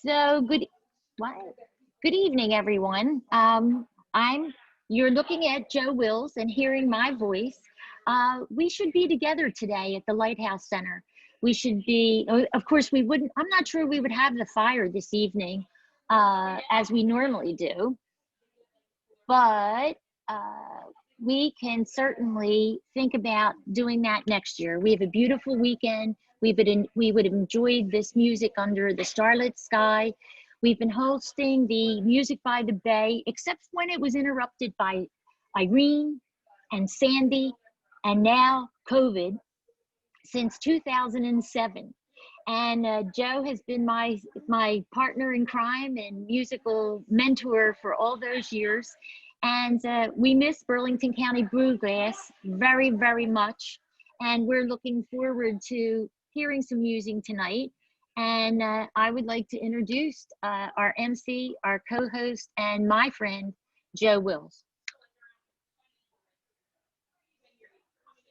So what? Good evening, everyone. You're looking at Joe Wills and hearing my voice. We should be together today at the Lighthouse Center. We should be, of course, we wouldn't, I'm not sure we would have the fire this evening as we normally do, but we can certainly think about doing that next year. We have a beautiful weekend. We would have enjoyed this music under the starlit sky. We've been hosting the Music by the Bay, except when it was interrupted by Irene and Sandy, and now COVID, since 2007. And Joe has been my partner in crime and musical mentor for all those years. And we miss Burlington County Bluegrass very, very much. And we're looking forward to hearing some music tonight. And I would like to introduce our MC, our co-host, and my friend, Joe Wills.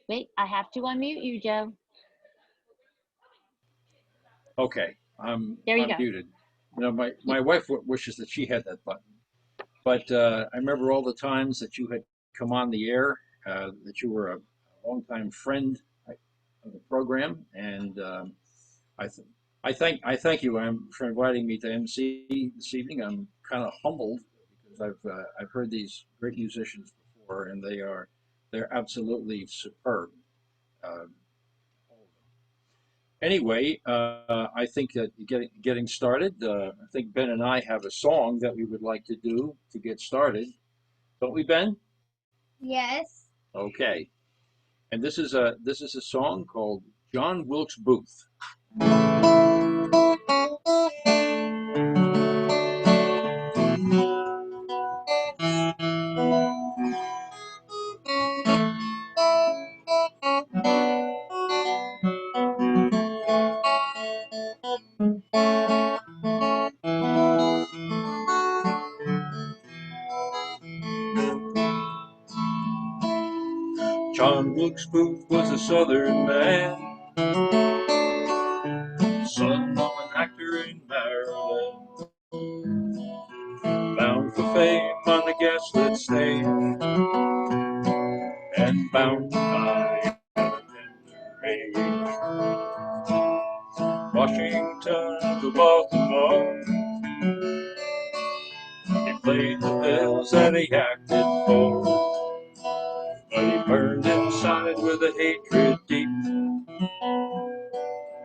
Wait, I have to unmute you, Joe. Okay, I'm There you go. muted. You know, my wife wishes that she had that button. But I remember all the times that you had come on the air, that you were a longtime friend of the program, and I thank you for inviting me to MC this evening. I'm kind of humbled because I've heard these great musicians before, and they're absolutely superb. Anyway, I think that getting started, I think Ben and I have a song that we would like to do to get started. Don't we, Ben? Yes. Okay. And this is a song called John Wilkes Booth. John Wilkes Booth was a Southern man, son of an actor in Maryland, bound for fame on the gaslit stage, and bound to die at a tender age. Washington to Baltimore, he played the bills that he acted for, but he burned inside with a hatred deep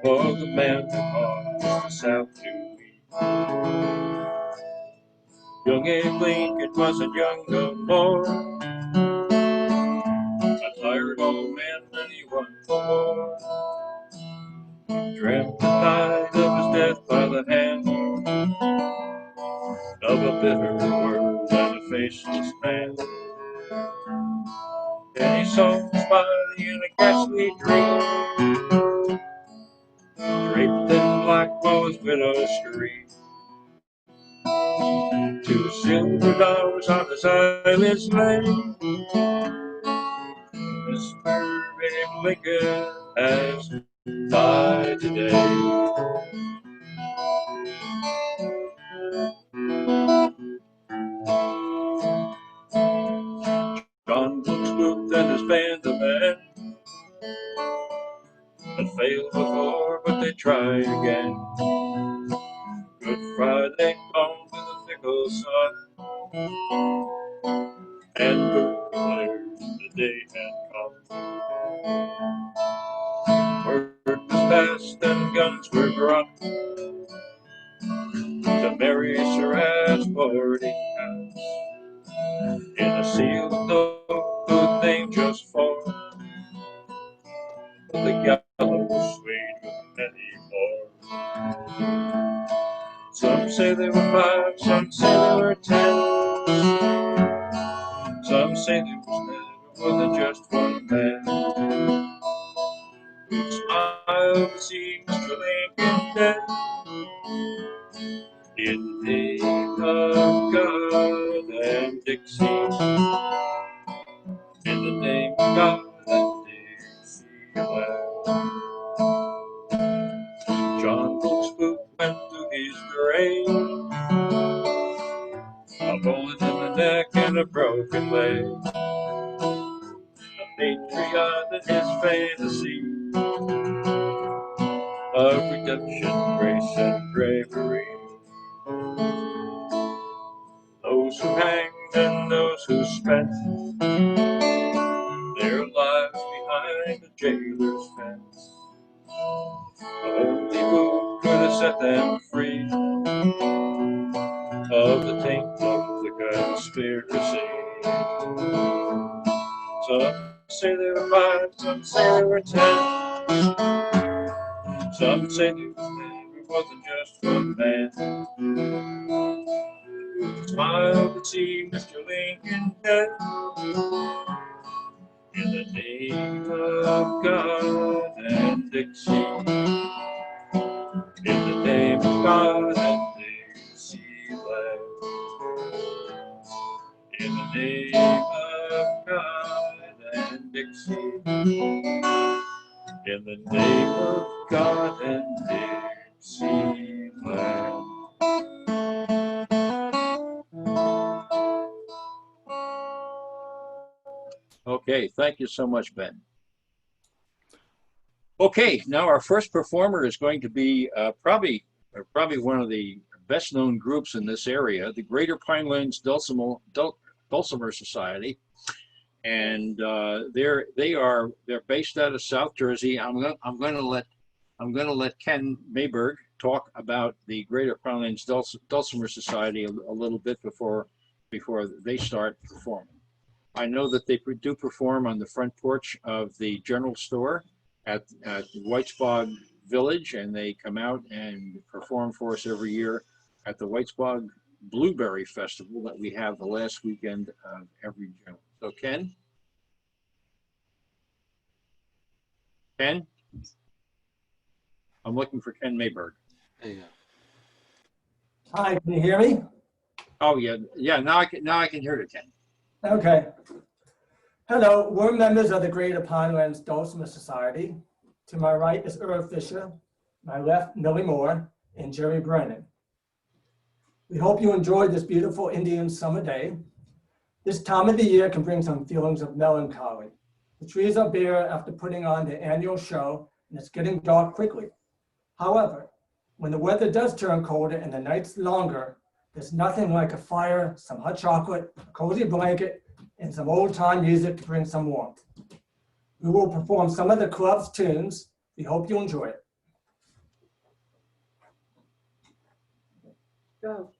for the man who caused the South to weep. Young Abe Lincoln wasn't young no more, a tired old man, and he won the war. Dreamt the night of his death by the hand of a bitter world and a faceless man. And he saw his body in a ghastly dream, draped in black while his widow screamed. Two silver dollars on his eyelids lay, Mr. Abe Lincoln has died today. John Wilkes Booth and his band of men had failed before, but they tried again. Good Friday dawned with a fickle sun, and Booth declared the day had come. Word was passed and guns were brought to Mary Surratt's boarding house, in a sealed note Booth named just four, but the gallows swayed with many more. Some say there were 5, some say there were 10, some say there was never more than just one man who smiled to see Mr. Lincoln dead, in the name of God and Dixie, in the name of God and Dixie well. John Wilkes Booth went to his grave broken leg. A patriot in his fantasy of redemption, grace, and bravery. Those who hanged and those who spent their lives behind the jailer's fence. Only who could have set them free of the taint of the conspiracy. Some say there were 5, some say there were 10. Some say there wasn't just one man who smiled to see Mr. Lincoln dead. In the name of God and Dixie. In the name of God and Dixieland. In the name of God and Dixie. In the name of God and Dixieland. Okay, thank you so much, Ben. Okay, now our first performer is going to be probably one of the best-known groups in this area, the Greater Pinelands Dulcimer Society, and they're based out of South Jersey. I'm going to let Ken Mayberg talk about the Greater Pinelands Dulcimer Society a little bit before they start performing. I know that they do perform on the front porch of the general store at Whitespog Village, and they come out and perform for us every year at the Whitespog Blueberry Festival that we have the last weekend of every June. So Ken? Ken? I'm looking for Ken Mayberg. There you go. Hi, can you hear me? Oh yeah, now I can hear you, Ken. Okay. Hello, we're members of the Greater Pinelands Dulcimer Society. To my right is Earl Fisher, my left, Millie Moore, and Jerry Brennan. We hope you enjoyed this beautiful Indian summer day. This time of the year can bring some feelings of melancholy. The trees are bare after putting on the annual show, and it's getting dark quickly. However, when the weather does turn colder and the nights longer, there's nothing like a fire, some hot chocolate, a cozy blanket, and some old-time music to bring some warmth. We will perform some of the club's tunes. We hope you enjoy it. Go.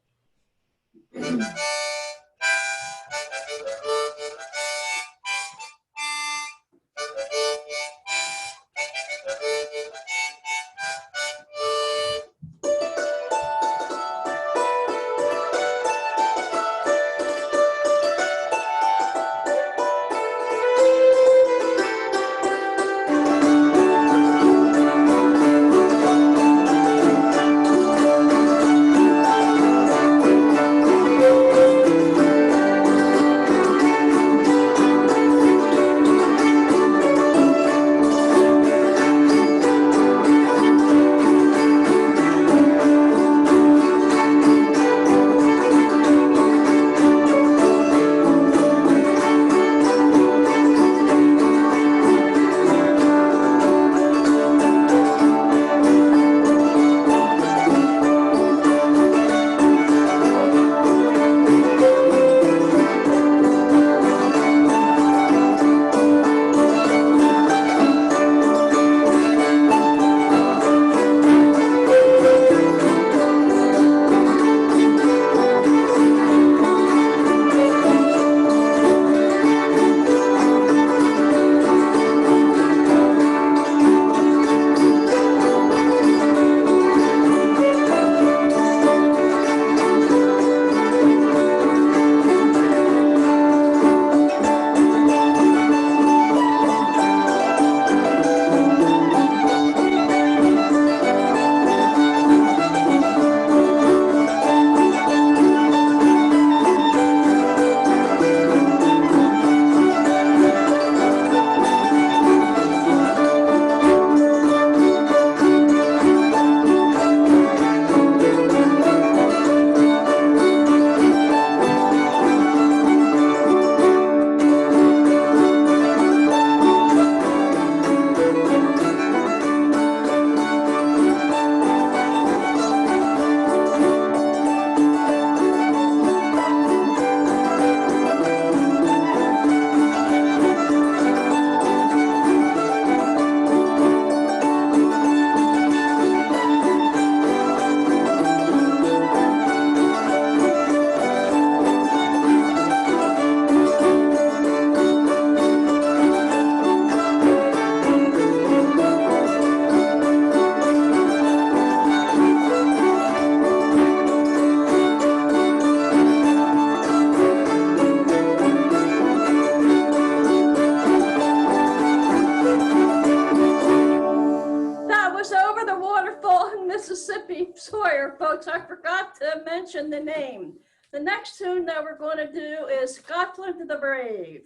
another waterfall in Mississippi. Sawyer, folks, I forgot to mention the name. The next tune that we're going to do is Scotland the Brave.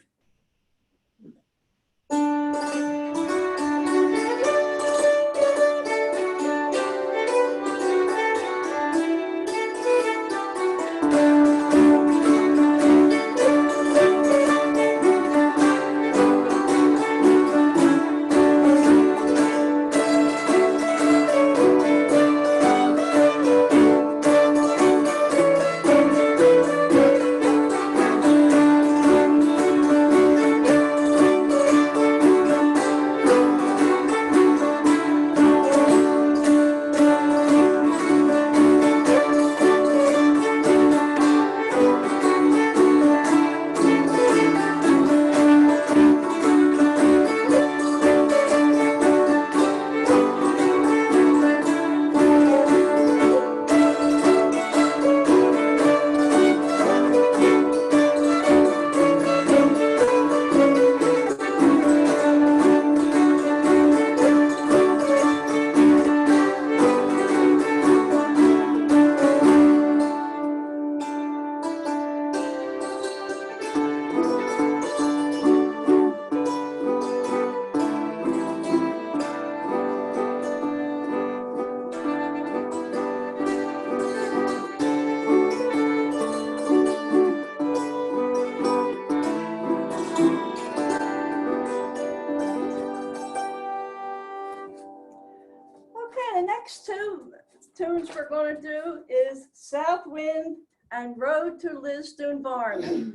Okay, the next two tunes we're going to do is South Wind and Road to Lisdoon Varna.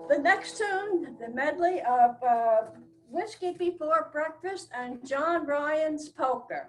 The next tune, the medley of Whiskey Before Breakfast and John Ryan's Polka.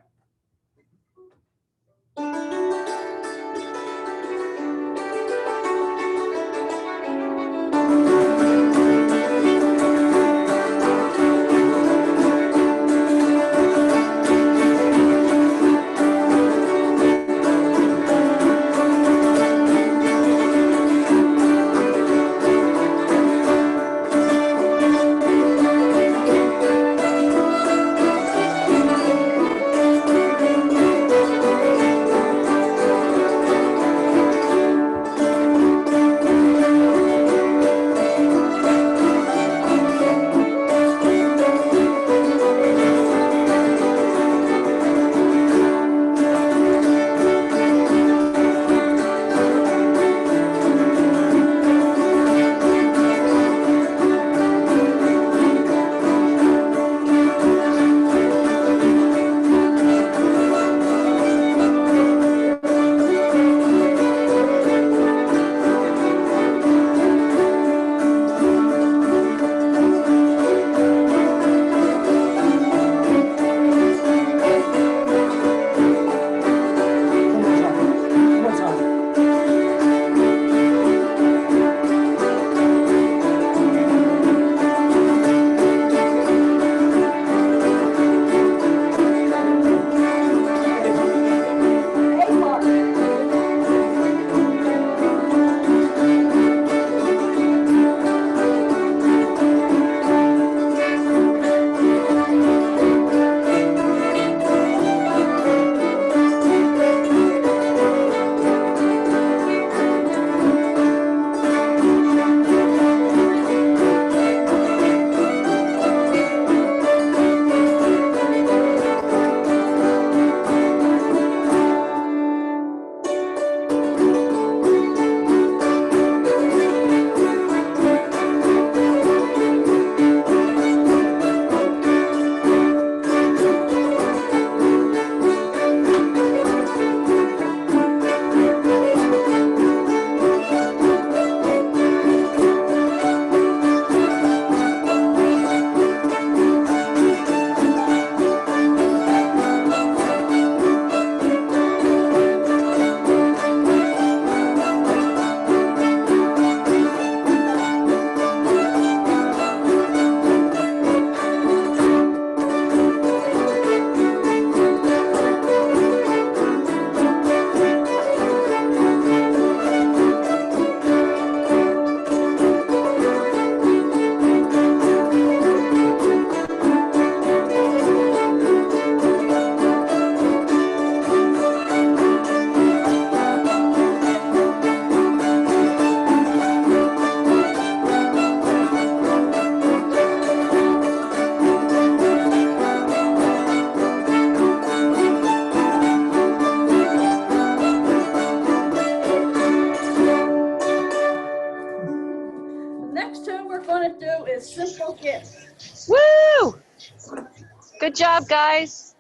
Good job, guys.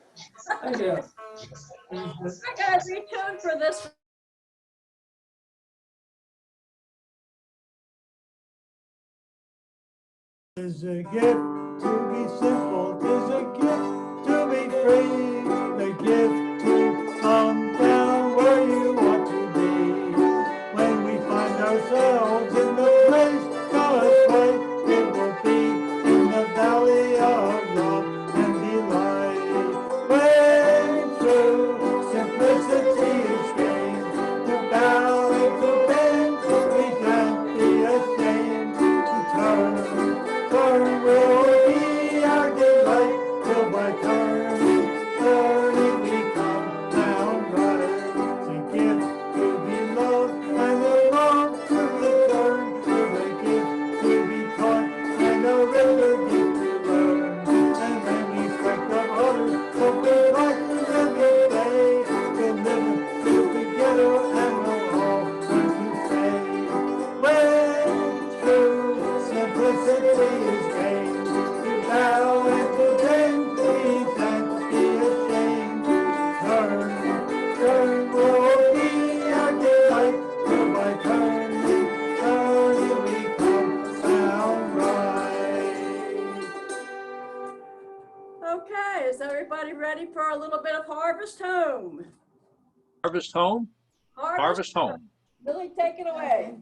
Thank you. I gotta retune for this. Tis a gift to be simple, tis a gift to be free, the gift to come down where you want to be. When we find ourselves in the place God's way, it will be in the valley of love and delight. When true simplicity is gained, to bow and to bend, we can't be ashamed to turn will be our delight, till by turning we come down right. It's a gift to be loved and a love to return, it's a gift to be taught and a river deep to learn. And when we speak of others, what we like every day, we'll live together and we'll all learn to say, when true simplicity is gained, to bow and to bend, we can't be ashamed. Turn will be our delight, till by turning we come down right. Okay, is everybody ready for a little bit of Harvest Home? Harvest Home? Harvest Home. Billy, take it away.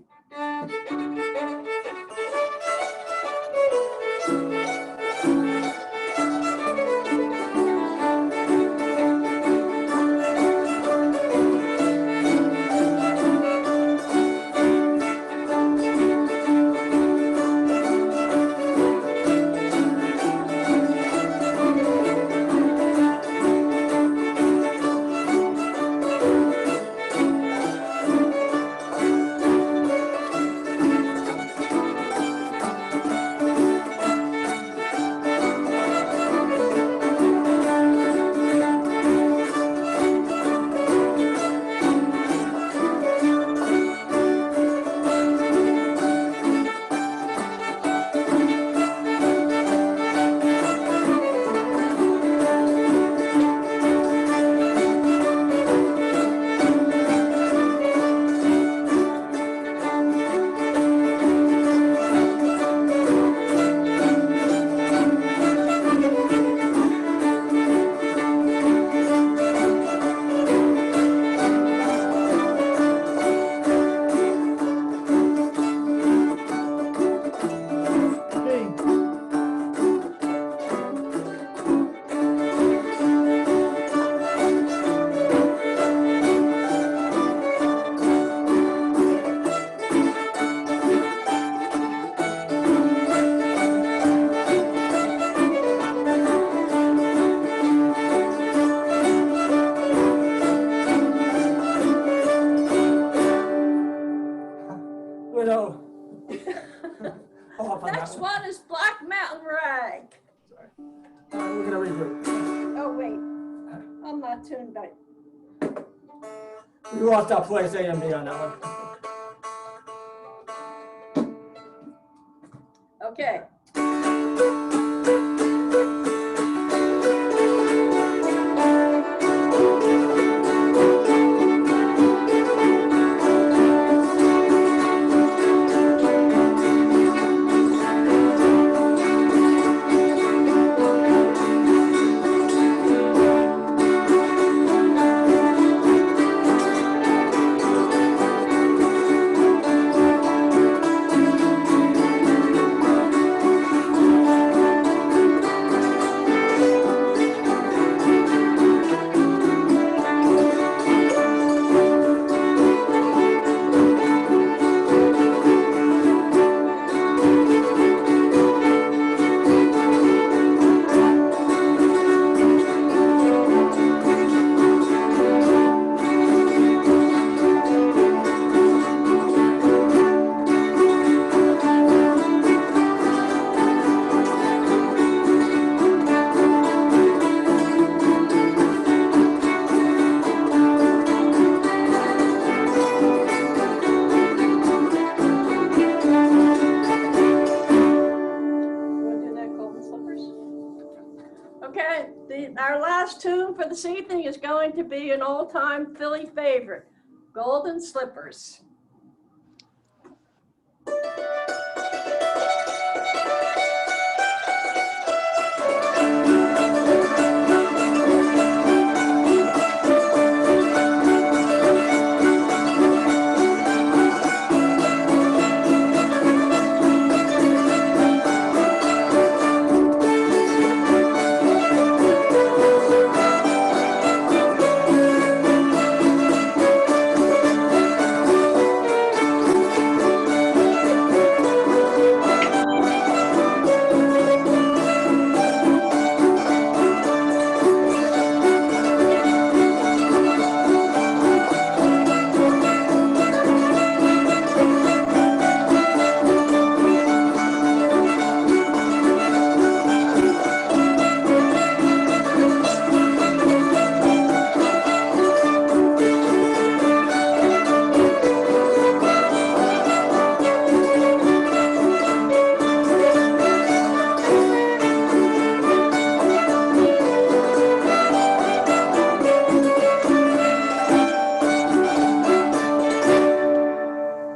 Widow. Off on that Next one. one is Black Mountain Rag. We're gonna regroup. Oh, wait, I'm not tuned back. We lost our place A and B on that one. Okay. Our last tune for this evening is going to be an old-time Philly favorite, Golden Slippers.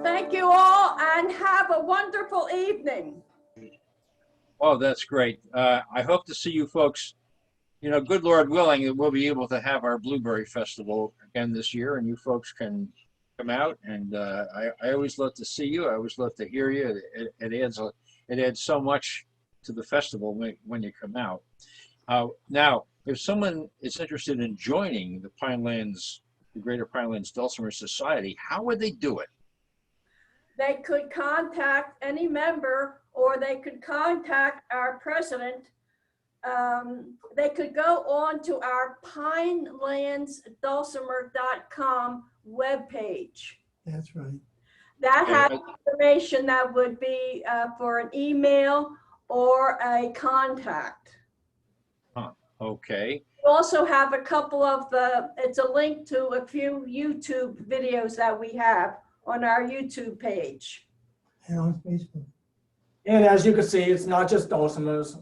Thank you all and have a wonderful evening. Oh, that's great. I hope to see you folks. You know, good Lord willing, we'll be able to have our Blueberry Festival again this year, and you folks can come out. And I always love to see you. I always love to hear you. It adds so much to the festival when you come out. Now, if someone is interested in joining the Greater Pinelands Dulcimer Society, how would they do it? They could contact any member, or they could contact our president. They could go on to our pinelandsdulcimer.com webpage. That's right. That has information that would be for an email or a contact. Okay. We also have a couple of it's a link to a few YouTube videos that we have on our YouTube page. And on Facebook. And as you can see, it's not just dulcimers.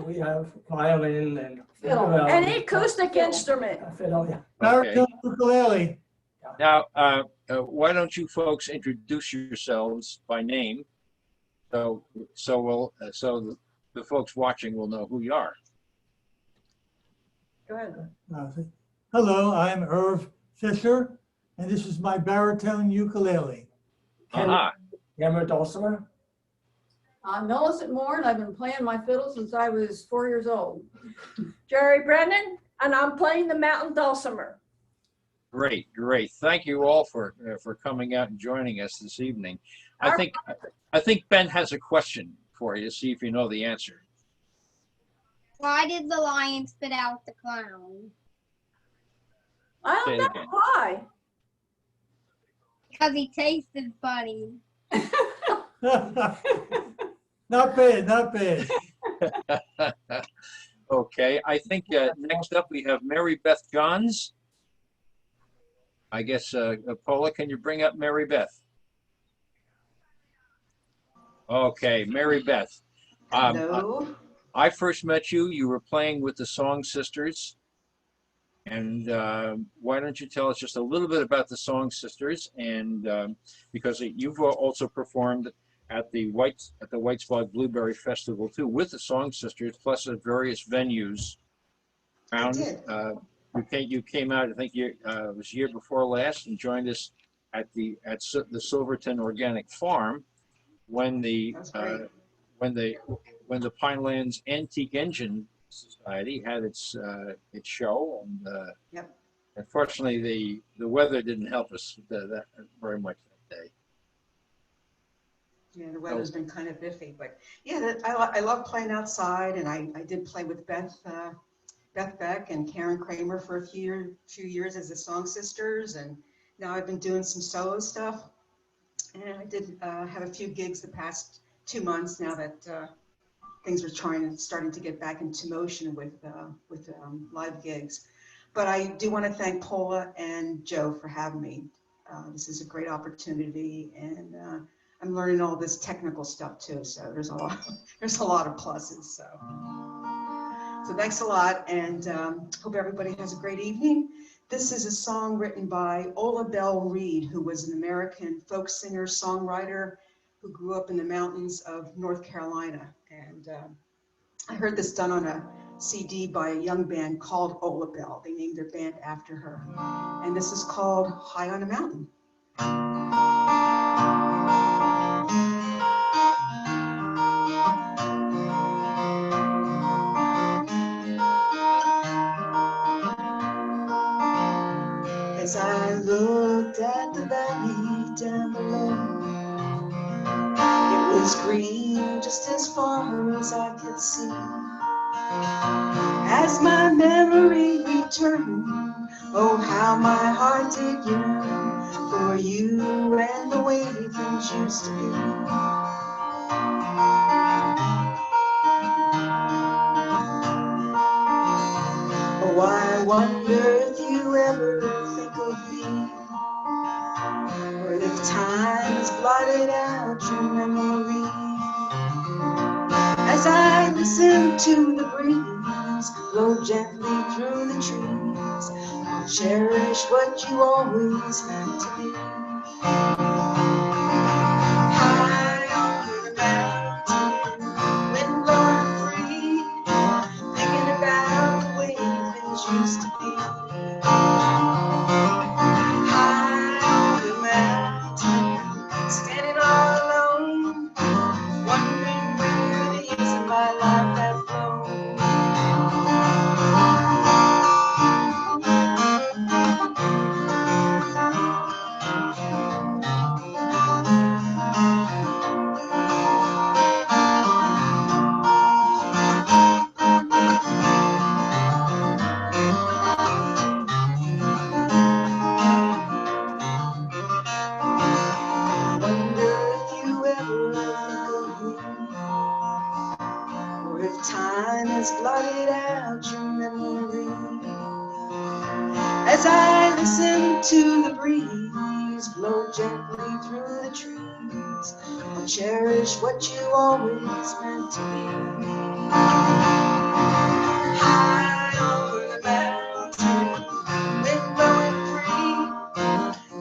We have violin and fiddle. Any acoustic instrument. Fiddle, yeah. Baritone Okay. ukulele. Now, why don't you folks introduce yourselves by name, so the folks watching will know who you are. Go ahead. Hello, I'm Irv Fisher, and this is my baritone ukulele. Aha. Hammer dulcimer. I'm Millicent Moore, and I've been playing my fiddle since I was 4 years old. Jerry Brennan, and I'm playing the mountain dulcimer. Great, great. Thank you all for coming out and joining us this evening. I think Ben has a question for you. See if you know the answer. Why did the lion spit out the clown? I Say don't it know again. why. Because he tasted funny. Not bad, not bad. Okay, I think next up we have Mary Beth Johns. I guess, Pola, can you bring up Mary Beth? Okay, Mary Beth. Hello. I first met you, you were playing with the Song Sisters. And why don't you tell us just a little bit about the Song Sisters? And because you've also performed at the White Spot Blueberry Festival too, with the Song Sisters, plus at various venues around. You came out, I think it was year before last, and joined us at the Silverton Organic Farm when the Pinelands Antique Engine Society had its show, and Yep. unfortunately the weather didn't help us that very much that day. Yeah, the weather's been kind of iffy, but yeah, I love playing outside, and I did play with Beth Beck and Karen Kramer for a few years as the Song Sisters, and now I've been doing some solo stuff, and I did have a few gigs the past 2 months now that things are starting to get back into motion with live gigs. But I do want to thank Pola and Joe for having me. This is a great opportunity, and I'm learning all this technical stuff too. So there's a lot of pluses. So thanks a lot, and hope everybody has a great evening. This is a song written by Ola Belle Reed, who was an American folk singer, songwriter, who grew up in the mountains of North Carolina. And I heard this done on a CD by a young band called Ola Belle. They named their band after her. And this is called High on a Mountain. As I looked at the valley down below, it was green just as far as I could see. As my memory returned, oh how my heart did yearn for you and the way things used to be. Oh, I wonder if you ever think of me, or if time has blotted out your memory. As I listen to the breeze blow gently through the trees, I'll cherish what you always meant to me. High over the mountain, wind blowing free, thinking about the way things used to be. High over the mountain, standing all alone, wondering where the years of my life have flown. Time has blotted out your memory. As I listen to the breeze blow gently through the trees, I'll cherish what you always meant to be. High over the mountain, wind blowing free,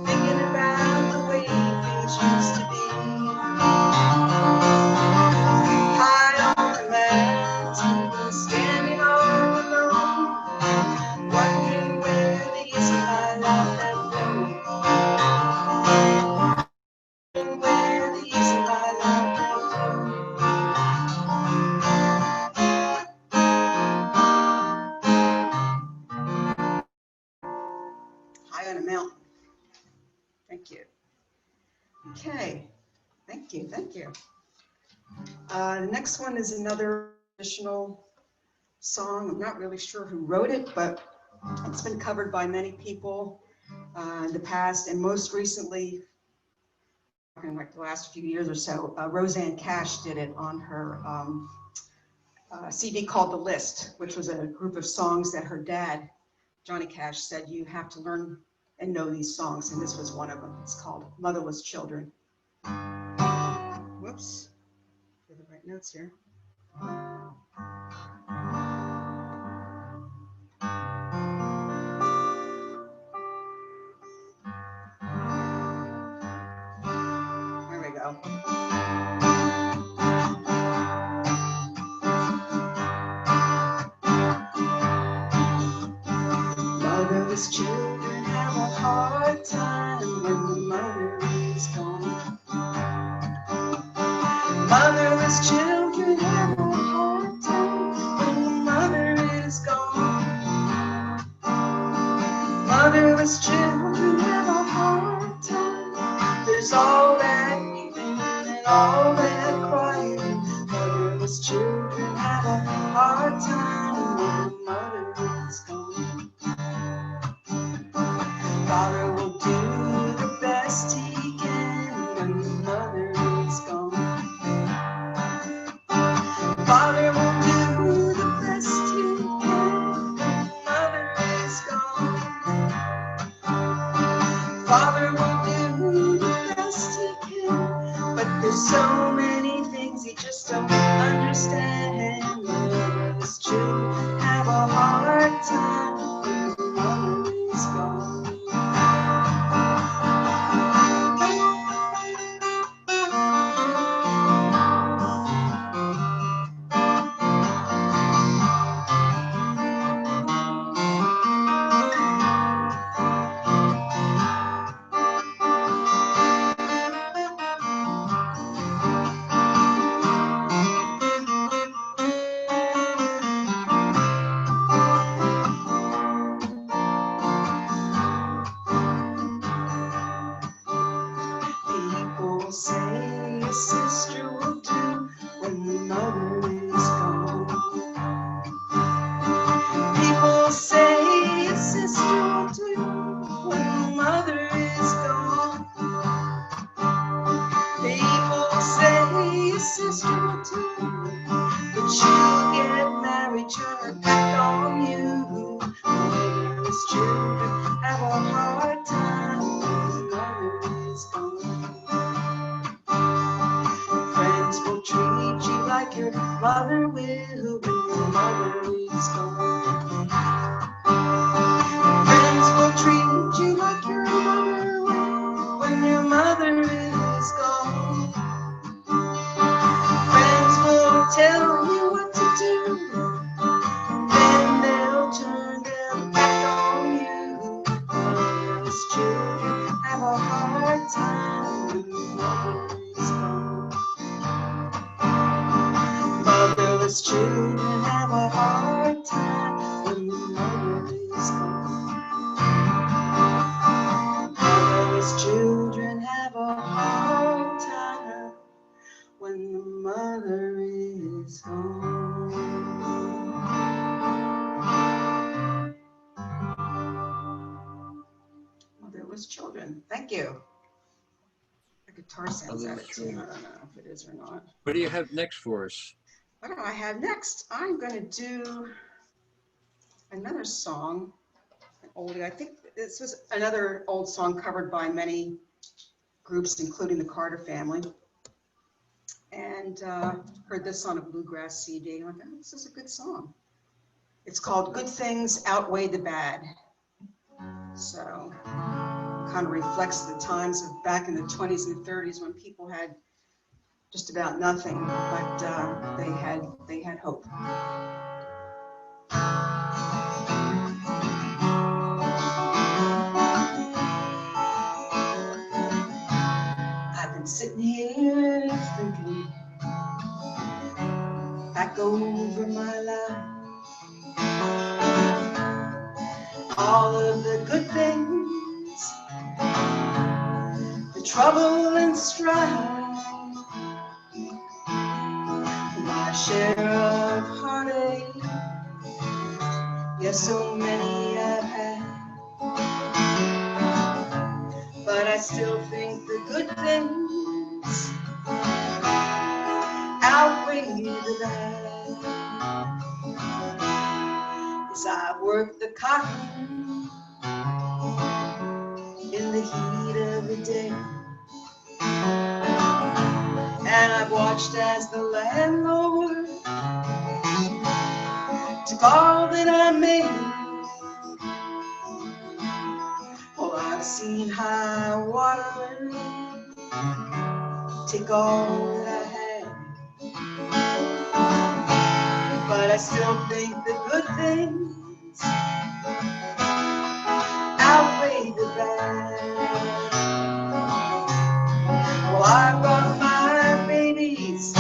thinking about the way things used to be. High on the mountain, standing all alone, wondering where the years of my life have flown. Where the years of my life have flown. High on a mountain. Thank you. Okay. Thank you. Thank you. The next one is another traditional song. I'm not really sure who wrote it, but it's been covered by many people in the past, and most recently, in like the last few years or so, Roseanne Cash did it on her CD called The List, which was a group of songs that her dad, Johnny Cash, said you have to learn and know these songs, and this was one of them. It's called Motherless Children. Whoops, get the right notes here. There we go. Motherless children have a hard time when the mother is gone. Motherless children have a hard time when the mother is gone. Motherless children have a hard time. There's all that weeping and all that crying. Motherless children have a hard time when the mother is gone. Father will do the best he can when the mother is gone. Father will do the best he can when the mother is gone. Father will do the best he can, but there's so many things he just don't understand. Motherless children Motherless Children. Thank you. The guitar sounds out of tune. I don't know if it is or not. What do you have next for us? What do I have next? I'm going to do another song, an oldie. I think this was another old song covered by many groups, including the Carter Family. And heard this on a bluegrass CD. I'm like, oh, this is a good song. It's called Good Things Outweigh the Bad. So kind of reflects the times of back in the 20s and 30s when people had just about nothing, but they had hope. I've been sitting here thinking back over my life, all of the good things, the trouble and strife, my share of heartache, yes, so many I've had, but I still think the good things outweigh the bad. As I work the cotton in the heat of the day, and I've watched as the landlord took all that I made. Oh, I've seen high water take all that I had, but I still think the good things outweigh the bad. Well, I rock my babies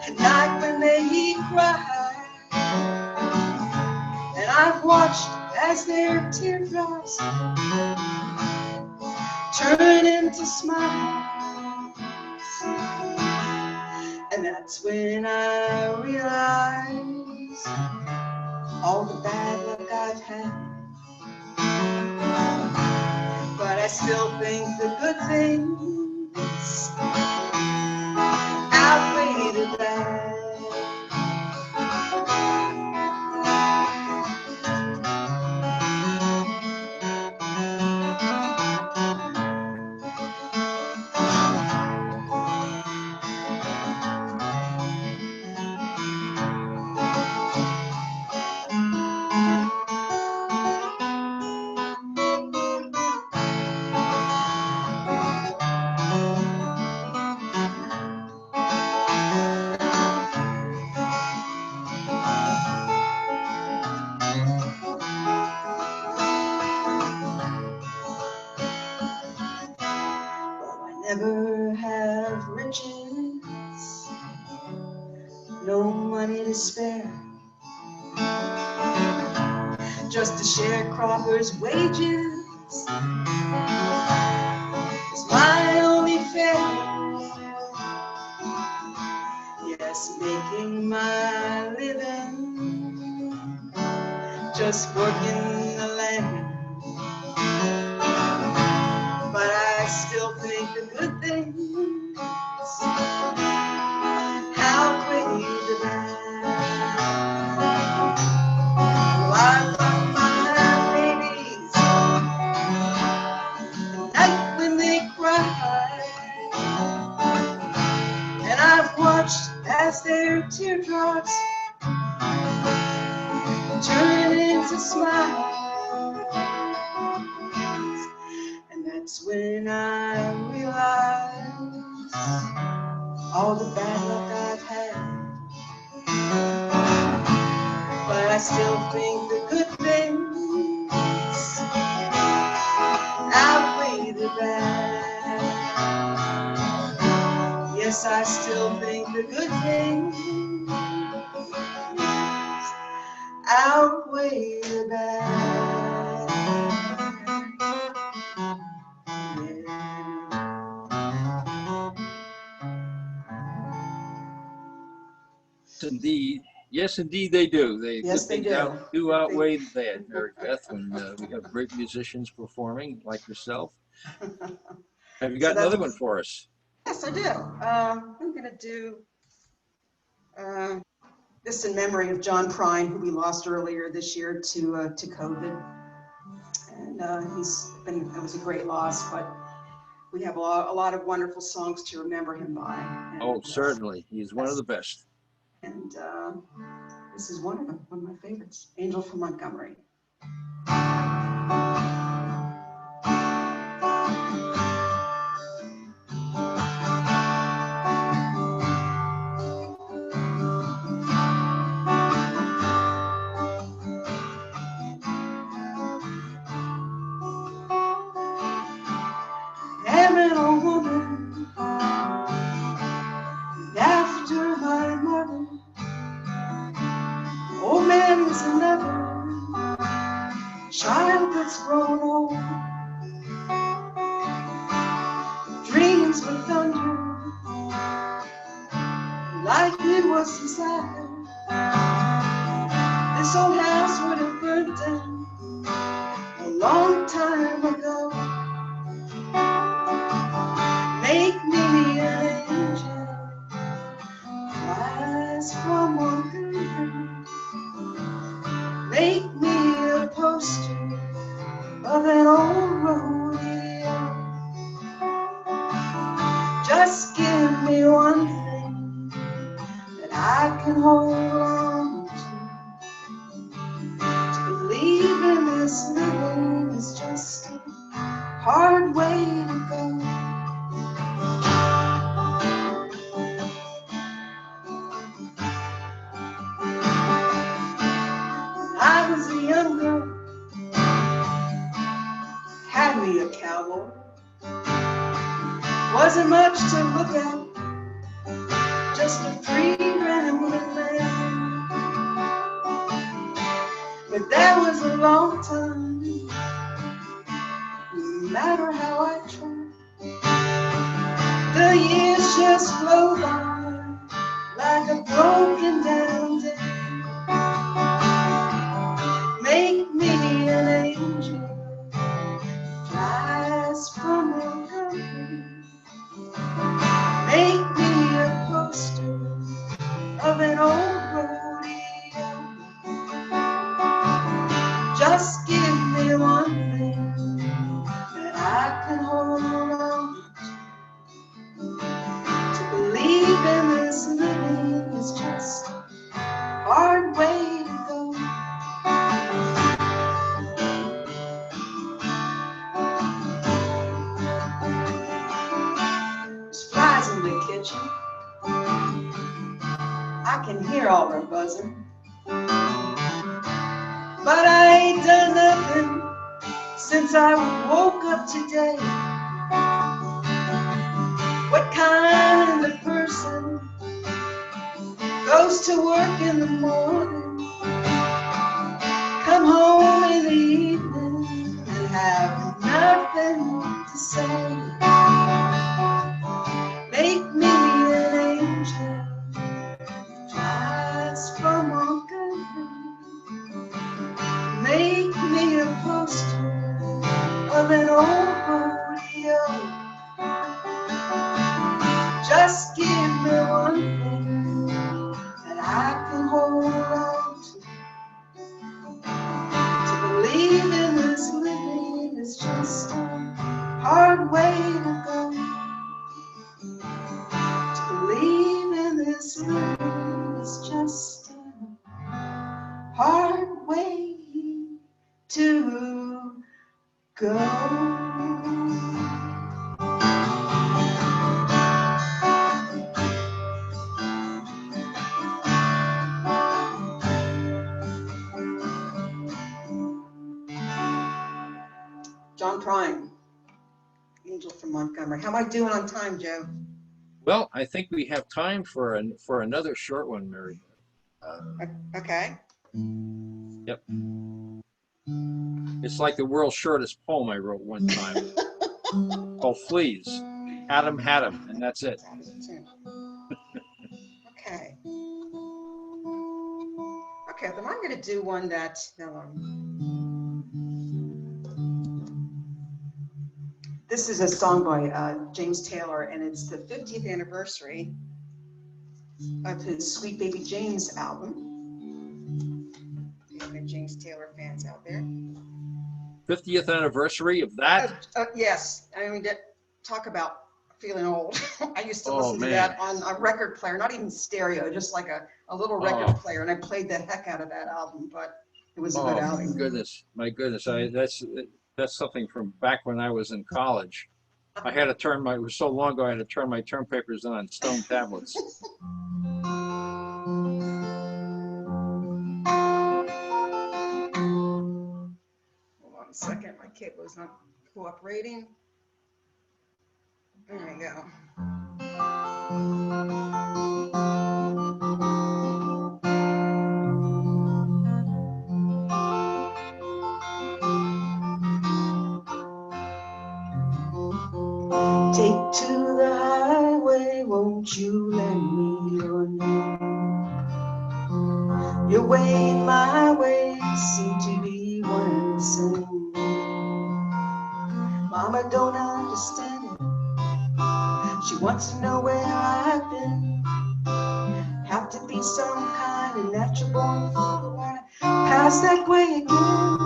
at night when they cry, and I've watched as their teardrops turn into smiles, and that's when I realize all the bad luck I've had, but I still think the good things outweigh the bad. Never have riches, no money to spare, just a sharecropper's wages is my only fare. Yes, making my living, just working the land, but I still think the good things outweigh the bad. Well, I love my babies at night when they cry, and I've watched as their teardrops turn into smiles, and that's when I realize all the bad luck I've had, but I still think the good things outweigh the bad. Yes, I still think the good things outweigh the bad. Indeed. Yes, Yes, indeed they do. Yes, good they things do. do outweigh the bad, Mary Beth, when we have great musicians performing like yourself. Have you So got another that's- one for us? Yes, I do. I'm going to do this in memory of John Prine, who we lost earlier this year to COVID. And it was a great loss, but we have a lot of wonderful songs to remember him by. And, Oh, certainly. He's one of the best. And this is one of them, one of my favorites, Angel from Montgomery. Having a woman after my mother. Old man is another child that's grown old. Dreams with thunder, lightning was inside. This old house would have burnt down a long time ago. Make me an angel, rise from Montgomery. Make me a poster of an old rodeo. Just give me one thing that I can hold on to. To believe in this living is just a hard way to go. I was a young girl, had me a cowboy. Wasn't much to look at, just a free rambling man. But that was a long time, no matter how I tried. The years just flow by like a broken down day. Make me an angel, flies from Montgomery. Make me a poster of an old rodeo. Just give me one thing that I can hold on to. Believe in this living is just a hard way to go. There's flies in the kitchen, I can hear all their buzzing. But I ain't done nothing since I woke up today. What kind of person goes to work in the morning, come home in the evening, and have nothing to say? Make me an angel, flies from Montgomery. Make me a poster of an old rodeo. Just give me one thing that I can hold on to believe in this living is just a hard way to go. To believe in this living is just a hard way to go. John Prine, Angel from Montgomery. How am I doing on time, Joe? Well, I think we have time for another short one, Mary. Okay. Yep. It's like the world's shortest poem I wrote one time called Fleas. Had 'em, and that's it. Okay. to do one that, this is a song by James Taylor, and it's the 50th anniversary of his Sweet Baby James album. If you have any James Taylor fans out there. 50th anniversary of that? Yes, I mean, talk about feeling old. I used to Oh, listen to man. that on a record player, not even stereo, just like a little record player, and I played the heck out of that album, but it was a good Oh, album. my goodness. That's something from back when I was in college. I had to turn it was so long ago, I had to turn my term papers in on stone tablets. Hold on a second, my cable is not cooperating. There we go. Take to the highway, won't you lend me your name? Your way and my way seem to be one and the same. Mama don't understand it. She wants to know where I've been. Have to be some kind of natural born fool. Wanna pass that way again,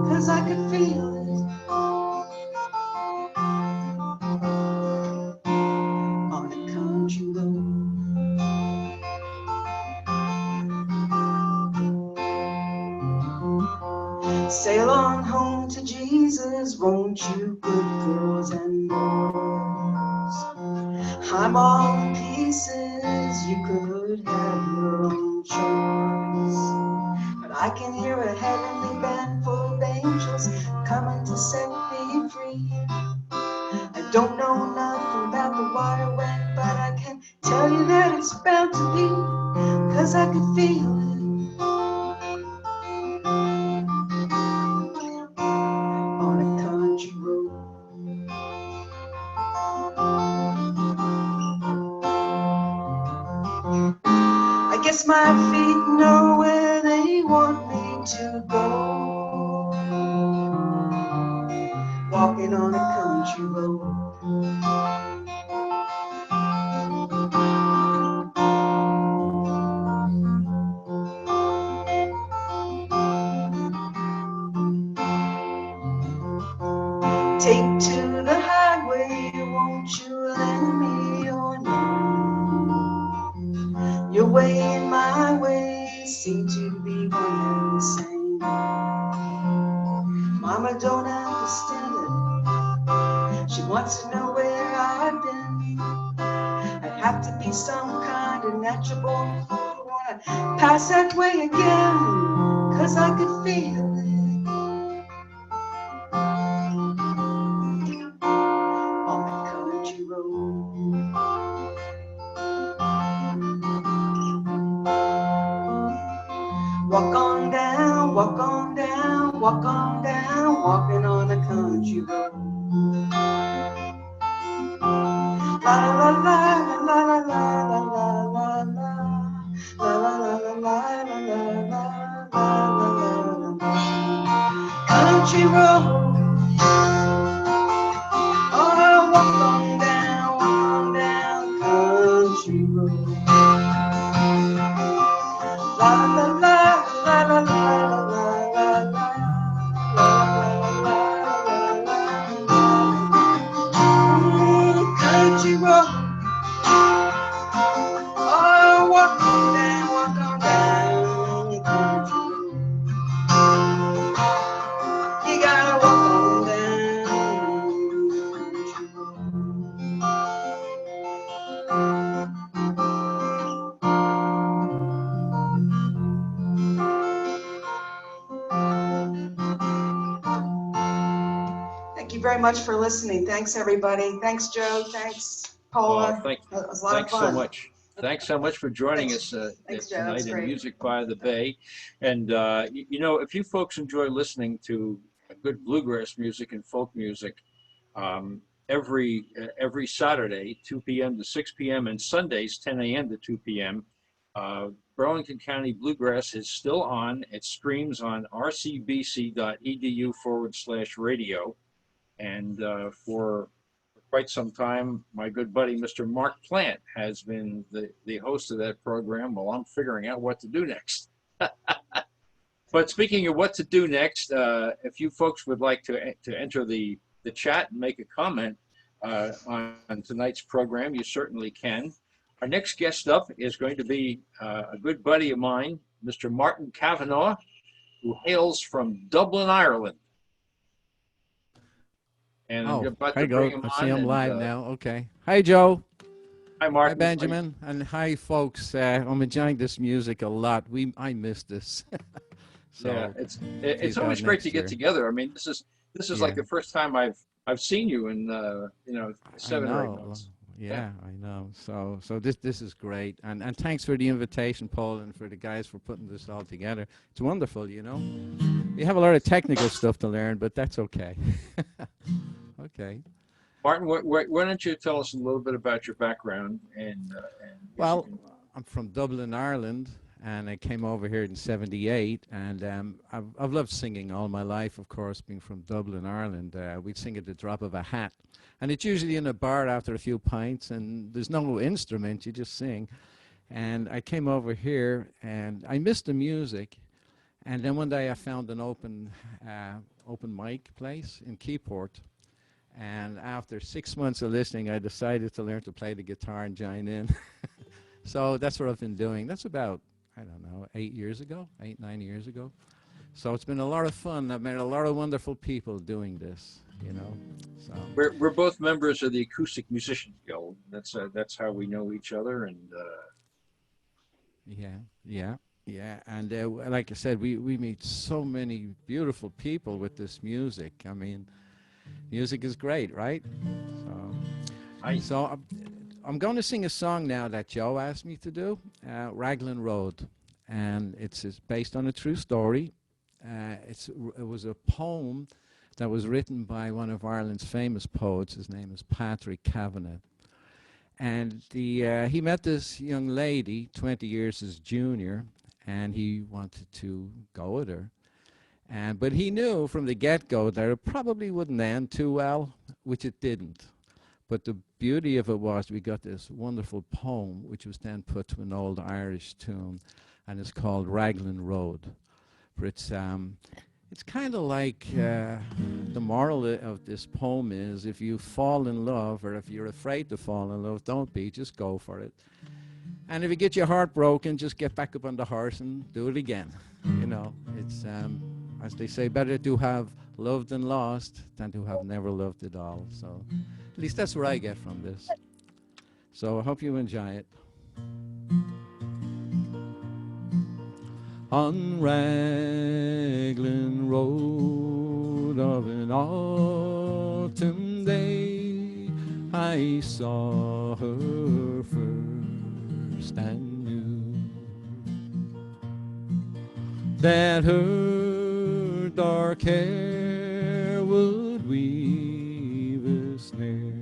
'cause I could feel it on a country road. Sail on home to Jesus, won't you, good girls and boys? I'm all in pieces, you could have your own choice. But I can hear a heavenly band full of angels coming to set me free. I don't know nothing about the water wind, but I can tell you that it's bound to be, 'cause I could feel it on a country road. I guess my feet know where they want me to go, walking on a country road. Take to the highway, won't you lend me your name? Your way and my way seem to be one and the same. Mama don't understand it. She wants to know where I've been. I have to be some kind of natural born fool. Wanna pass that way again, 'cause I could feel it on the country road. Walk on down, walk on down, walk on down, walking on a country road. La la la la la la la la la la la la la la la la. Country road. Oh, walk on down country road. La la la la la la la la la. Country road. Oh, walk on down country road. You gotta walk on down country road. Thank you very much for listening. Thanks, everybody. Thanks, Joe. Thanks, Pola. It was a lot of Thanks so fun. much. Thanks so much for joining us Thanks, Joe. tonight That's in great. Music by the Bay. And, you know, if you folks enjoy listening to good bluegrass music and folk music, every Saturday, 2 p.m. to 6 p.m. and Sundays, 10 a.m. to 2 p.m., Burlington County Bluegrass is still on. It streams on rcbc.edu/radio. And for quite some time, my good buddy, Mr. Mark Plant, has been the host of that program while I'm figuring out what to do next. But speaking of what to do next, if you folks would like to enter the chat and make a comment on tonight's program, you certainly can. Our next guest up is going to be a good buddy of mine, Mr. Martin Kavanagh, who hails from Dublin, Ireland. And I'm about to bring him on. I see him live now. Okay. Hi, Joe. Hi, Martin. Hi, Benjamin. And hi, folks. I'm enjoying this music a lot. I miss this. So yeah, it's always great to get together. I mean, this is like the first time I've seen you in 7 or 8 months. Yeah, I know. So this is great, and thanks for the invitation, Paul, and for the guys for putting this all together. It's wonderful, you know. We have a lot of technical stuff to learn, but that's okay. Okay. Martin, why don't you tell us a little bit about your background well, I'm from Dublin, Ireland, and I came over here in '78, and I've loved singing all my life. Of course, being from Dublin, Ireland, we'd sing at the drop of a hat. And it's usually in a bar after a few pints, and there's no instrument, you just sing. And I came over here, and I missed the music. And then one day I found an open mic place in Keyport. And after 6 months of listening, I decided to learn to play the guitar and join in. So that's what I've been doing. That's about, I don't know, 9 years ago. So it's been a lot of fun. I've met a lot of wonderful people doing this, you know. So we're both members of the Acoustic Musicians Guild. That's how we know each other. And yeah. And like I said, we meet so many beautiful people with this music. I mean, music is great, right? So I'm going to sing a song now that Joe asked me to do, Raglan Road, and it's based on a true story. It was a poem that was written by one of Ireland's famous poets. His name is Patrick Kavanagh. And he met this young lady, 20 years his junior, and he wanted to go with her. But he knew from the get-go that it probably wouldn't end too well, which it didn't. But the beauty of it was we got this wonderful poem, which was then put to an old Irish tune, and it's called Raglan Road. For it's kind of like the moral of this poem is, if you fall in love, or if you're afraid to fall in love, don't be, just go for it. And if you get your heart broken, just get back up on the horse and do it again. You know, it's, as they say, better to have loved and lost than to have never loved at all. So at least that's what I get from this. So I hope you enjoy it. On Raglan Road of an autumn day, I saw her first and knew that her dark hair would weave a snare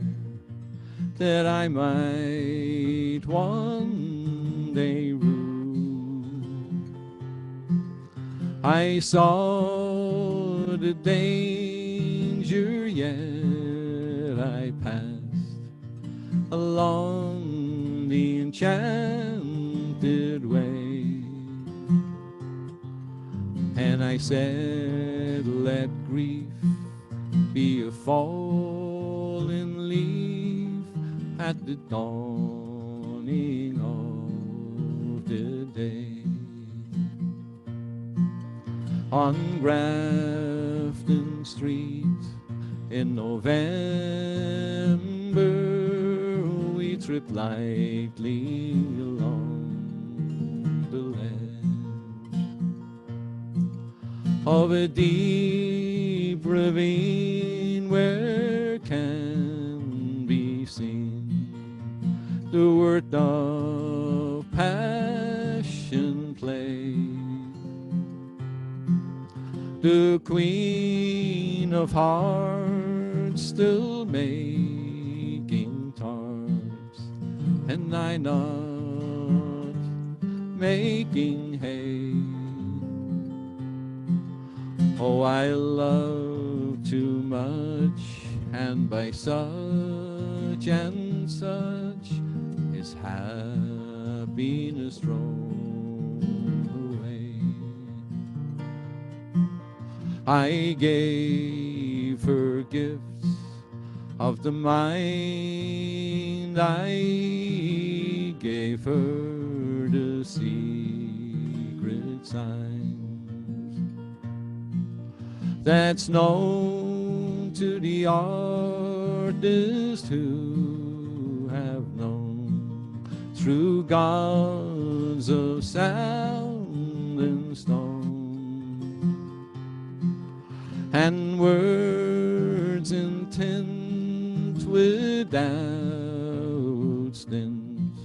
that I might one day rue. I saw the danger, yet I passed along the enchanted way. And I said, let grief be a fallen leaf at the dawning of the day. On Grafton Street in November, we tripped lightly along the ledge of a deep ravine where can be seen the worth of passion play. The Queen of Hearts still making tarts, and I not making hay. Oh, I love too much, and by such and such is happiness thrown away. I gave her gifts of the mind, I gave her the secret signs that's known to the artist who have known through gods of sound and stone, and words intent without stint.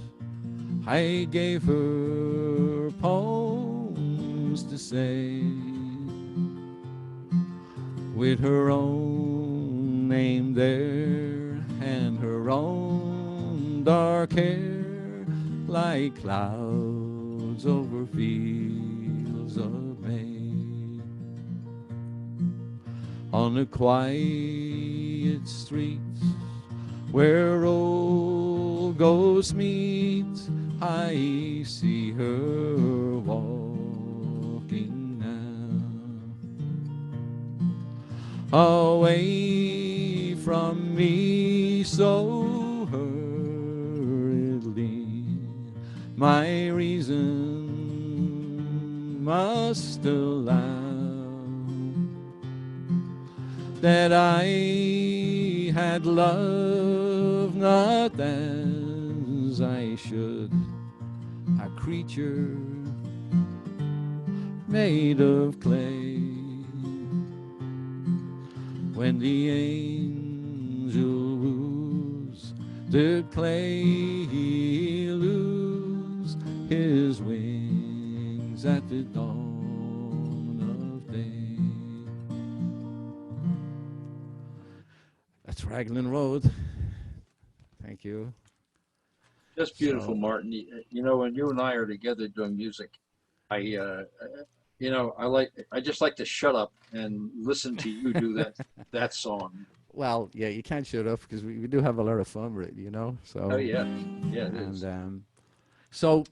I gave her poems to say, with her own name there and her own dark hair, like clouds over fields of May. On a quiet street where old ghosts meet, I see her walking now, away from me so hurriedly. My reason must allow that I had loved not as I should, a creature made of clay. When the angel woos the clay, he lose his wings at the dawn of day. That's Raglan Road. Thank you. Just beautiful, So- Martin. You know, when you and I are together doing music, I just like to shut up and listen to you do that song. Well, yeah, you can't shut up because we do have a lot of fun with it, you know. So Oh yeah, yeah, it is. and so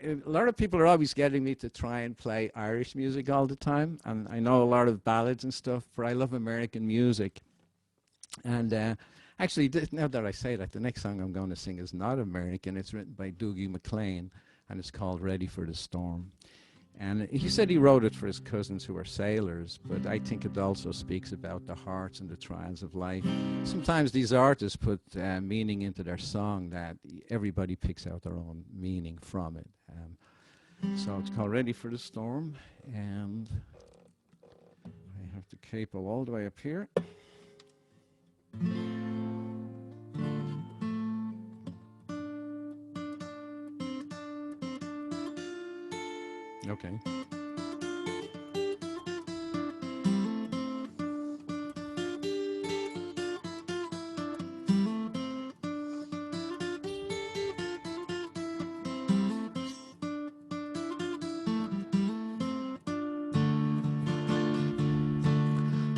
a lot of people are always getting me to try and play Irish music all the time, and I know a lot of ballads and stuff, but I love American music. And actually, now that I say that, the next song I'm going to sing is not American. It's written by Dougie MacLean, and it's called Ready for the Storm. And he said he wrote it for his cousins who are sailors, but I think it also speaks about the hearts and the trials of life. Sometimes these artists put meaning into their song that everybody picks out their own meaning from it. So it's called Ready for the Storm, and I have the capo all the way up here. Okay.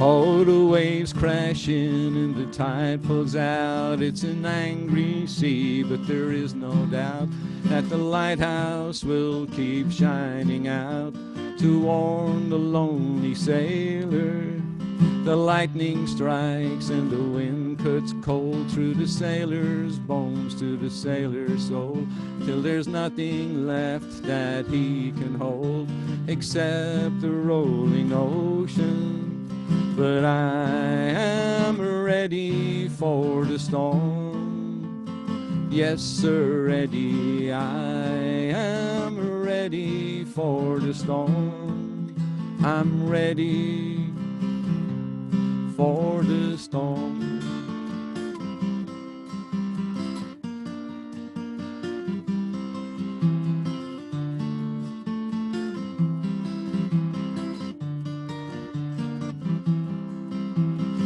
Oh, the waves crashing and the tide pulls out. It's an angry sea, but there is no doubt that the lighthouse will keep shining out to warn the lonely sailor. The lightning strikes and the wind cuts cold through the sailor's bones to the sailor's soul, till there's nothing left that he can hold except the rolling ocean. But I am ready for the storm. Yes, sir, ready. I am ready for the storm. I'm ready for the storm.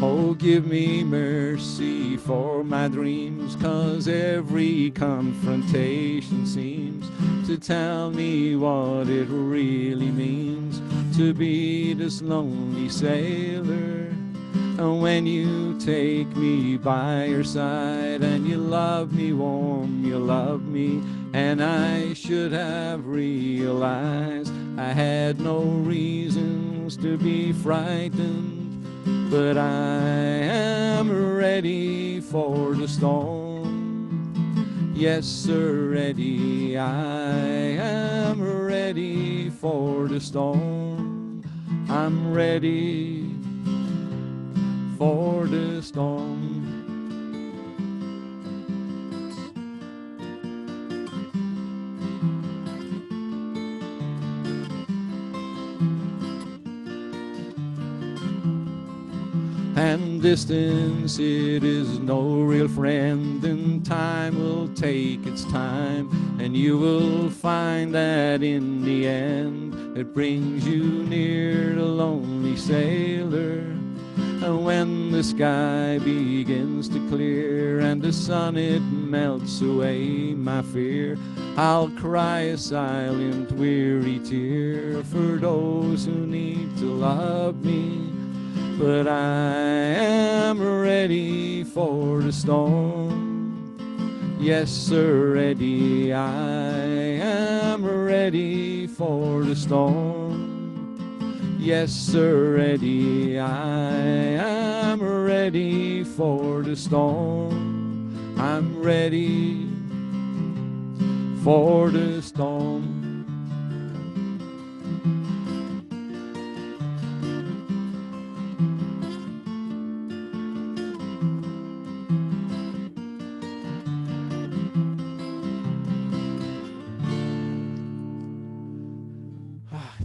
Oh, give me mercy for my dreams, 'cause every confrontation seems to tell me what it really means to be this lonely sailor. And when you take me by your side and you love me warm, you love me, and I should have realized I had no reasons to be frightened, but I am ready for the storm. Yes, sir, ready. I am ready for the storm. I'm ready for the storm. And distance, it is no real friend, and time will take its time, and you will find that in the end it brings you near the lonely sailor. And when the sky begins to clear and the sun it melts away my fear, I'll cry a silent weary tear for those who need to love me. But I am ready for the storm. Yes, sir, ready. I am ready for the storm. Yes, sir, ready. I am ready for the storm. I'm ready for the storm.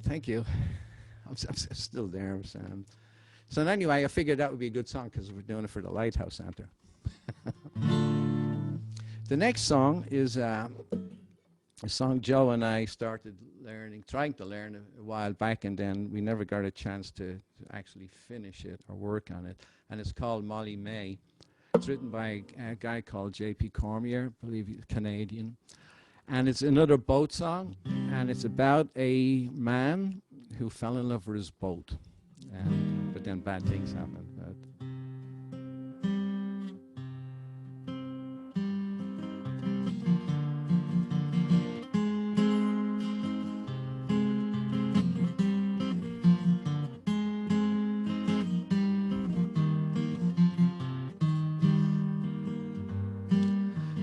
Thank you. I'm still there, Sam. So anyway, I figured that would be a good song because we're doing it for the Lighthouse Center. The next song is a song Joe and I started trying to learn a while back, and then we never got a chance to actually finish it or work on it. And it's called Molly May. It's written by a guy called J.P. Cormier, I believe he's Canadian. And it's another boat song, and it's about a man who fell in love with his boat, but then bad things happened.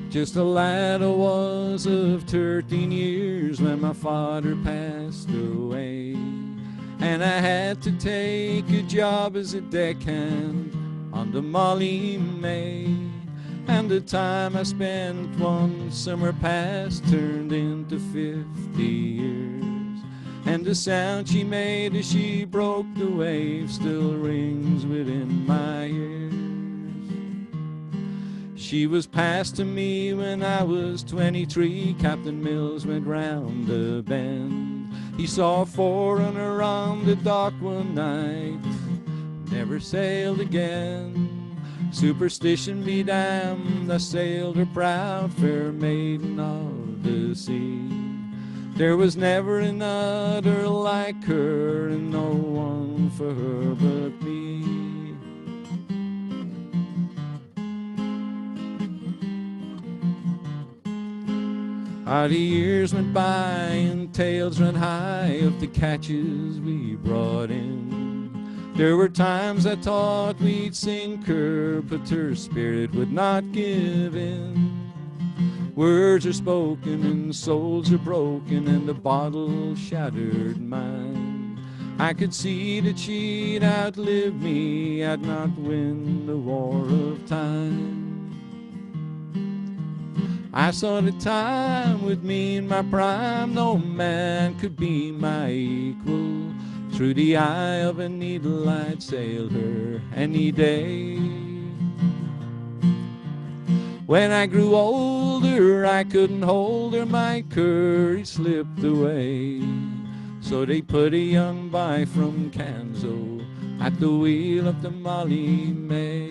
Just a lad I was of 13 years when my father passed away, and I had to take a job as a deckhand on the Molly May. And the time I spent one summer past turned into 50 years, and the sound she made as she broke the wave still rings within my ears. She was passed to me when I was 23. Captain Mills went round the bend. He saw a foreigner on the dock one night, never sailed again. Superstition be damned, I sailed her proud, fair maiden of the sea. There was never another like her, and no one for her but me. The years went by and tales ran high of the catches we brought in. There were times I thought we'd sink her, but her spirit would not give in. Words are spoken and souls are broken, and the bottle shattered mine. I could see that she'd outlive me, I'd not win the war of time. I saw the time with me in my prime, no man could be my equal. Through the eye of a needle I'd sail her any day. When I grew older I couldn't hold her, my courage slipped away. So they put a young boy from Kanso at the wheel of the Molly May.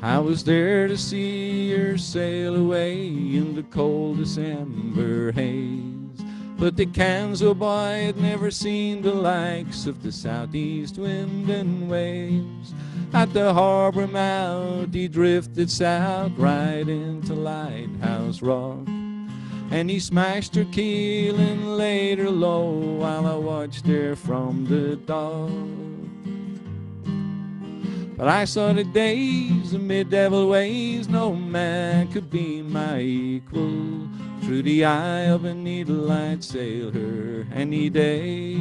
I was there to see her sail away in the cold December haze, but the Kanso boy had never seen the likes of the southeast wind and waves. At the harbor mouth he drifted south right into Lighthouse Rock, and he smashed her keel and laid her low while I watched her from the dock. But I saw the days amid devil ways, no man could be my equal. Through the eye of a needle I'd sail her any day.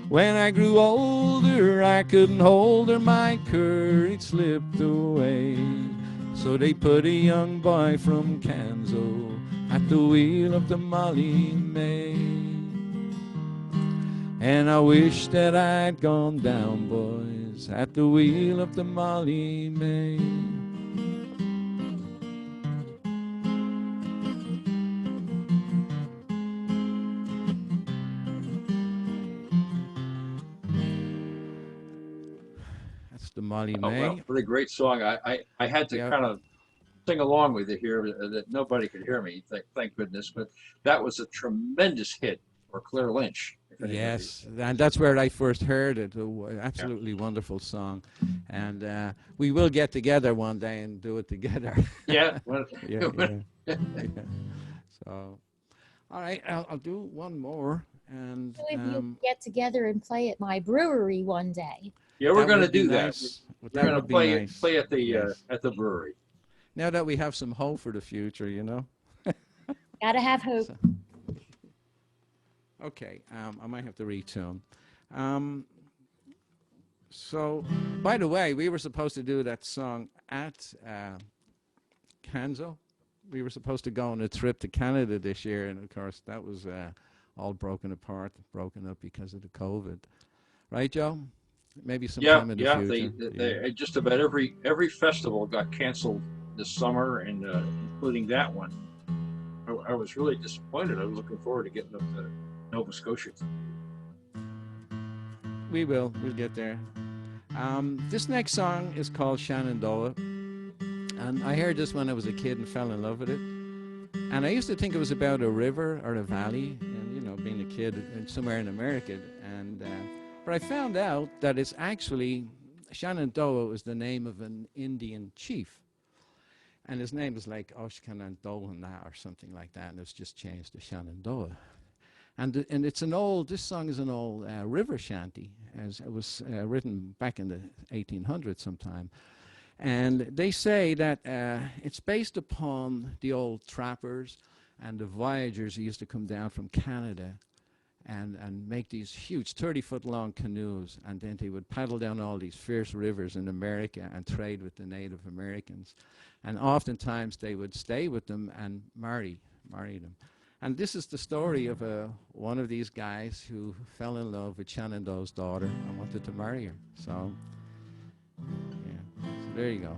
When I grew older I couldn't hold her, my courage slipped away. So they put a young boy from Kanso at the wheel of the Molly May. And I wish that I'd gone down, boys, at the wheel of the Molly May. That's the Molly Oh, May. well, what a great song. I had to kind of sing along with it here that nobody could hear me, thank goodness. But that was a tremendous hit for Claire Lynch. Yes, and that's where I first heard it. Absolutely wonderful song. And we will get together one day and do it together. Yeah. yeah, yeah, yeah. So, all right, I'll do one more. And If you get together and play at my brewery one day. Yeah, we're going to do that. Nice. We're going to play at the brewery. Now that we have some hope for the future, you know. Gotta have hope. So, okay, I might have to retune. So, by the way, we were supposed to do that song at Kanso. We were supposed to go on a trip to Canada this year, and of course, that was all broken up because of the COVID. Right, Joe? Maybe sometime in the future. Just about every festival got canceled this summer, and including that one. I was really disappointed. I was looking forward to getting up to Nova Scotia. We'll get there. This next song is called Shenandoah, and I heard this when I was a kid and fell in love with it. And I used to think it was about a river or a valley, and you know, being a kid somewhere in America. And but I found out that it's actually Shenandoah was the name of an Indian chief, and his name is like Oshkanandohana or something like that, and it's just changed to Shenandoah. And it's an old. This song is an old river shanty, as it was written back in the 1800s sometime. And they say that it's based upon the old trappers and the voyagers who used to come down from Canada and make these huge 30-foot long canoes, and then they would paddle down all these fierce rivers in America and trade with the Native Americans. And oftentimes they would stay with them and marry them. And this is the story of one of these guys who fell in love with Shenandoah's daughter and wanted to marry her. So, yeah, so there you go.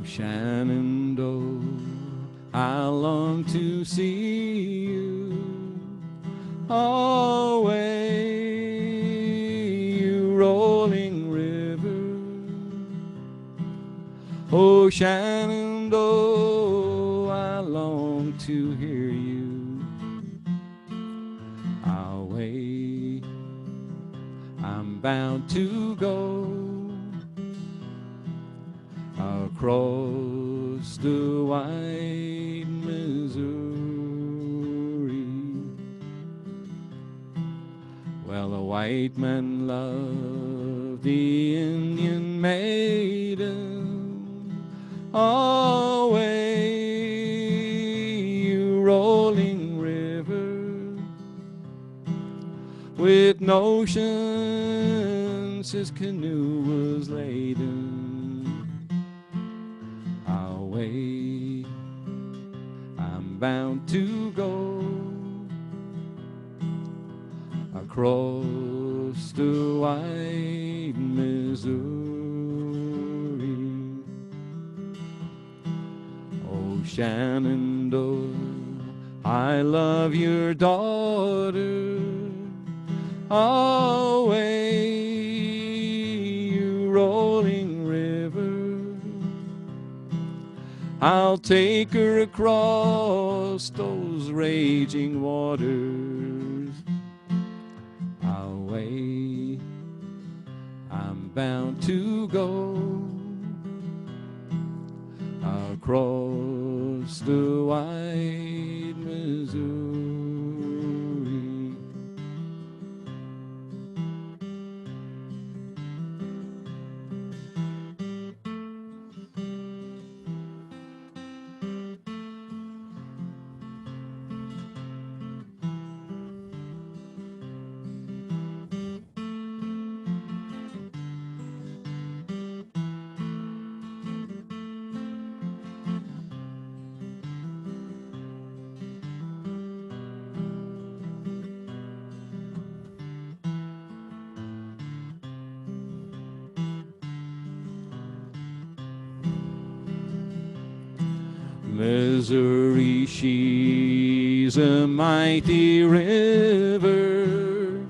Shenandoah, I long to see you away, you rolling river. Oh, Shenandoah, I long to hear you. Away, I'm bound to go across the wide Missouri. Well, a white man loved the Indian maiden. Away, you rolling river, with notions his canoe was laden. Away, I'm bound to go across the wide Missouri. Oh, Shenandoah, I love your daughter. Away, you rolling river, I'll take her across those raging waters. Away, I'm bound to go across the wide Missouri. Missouri, she's a mighty river.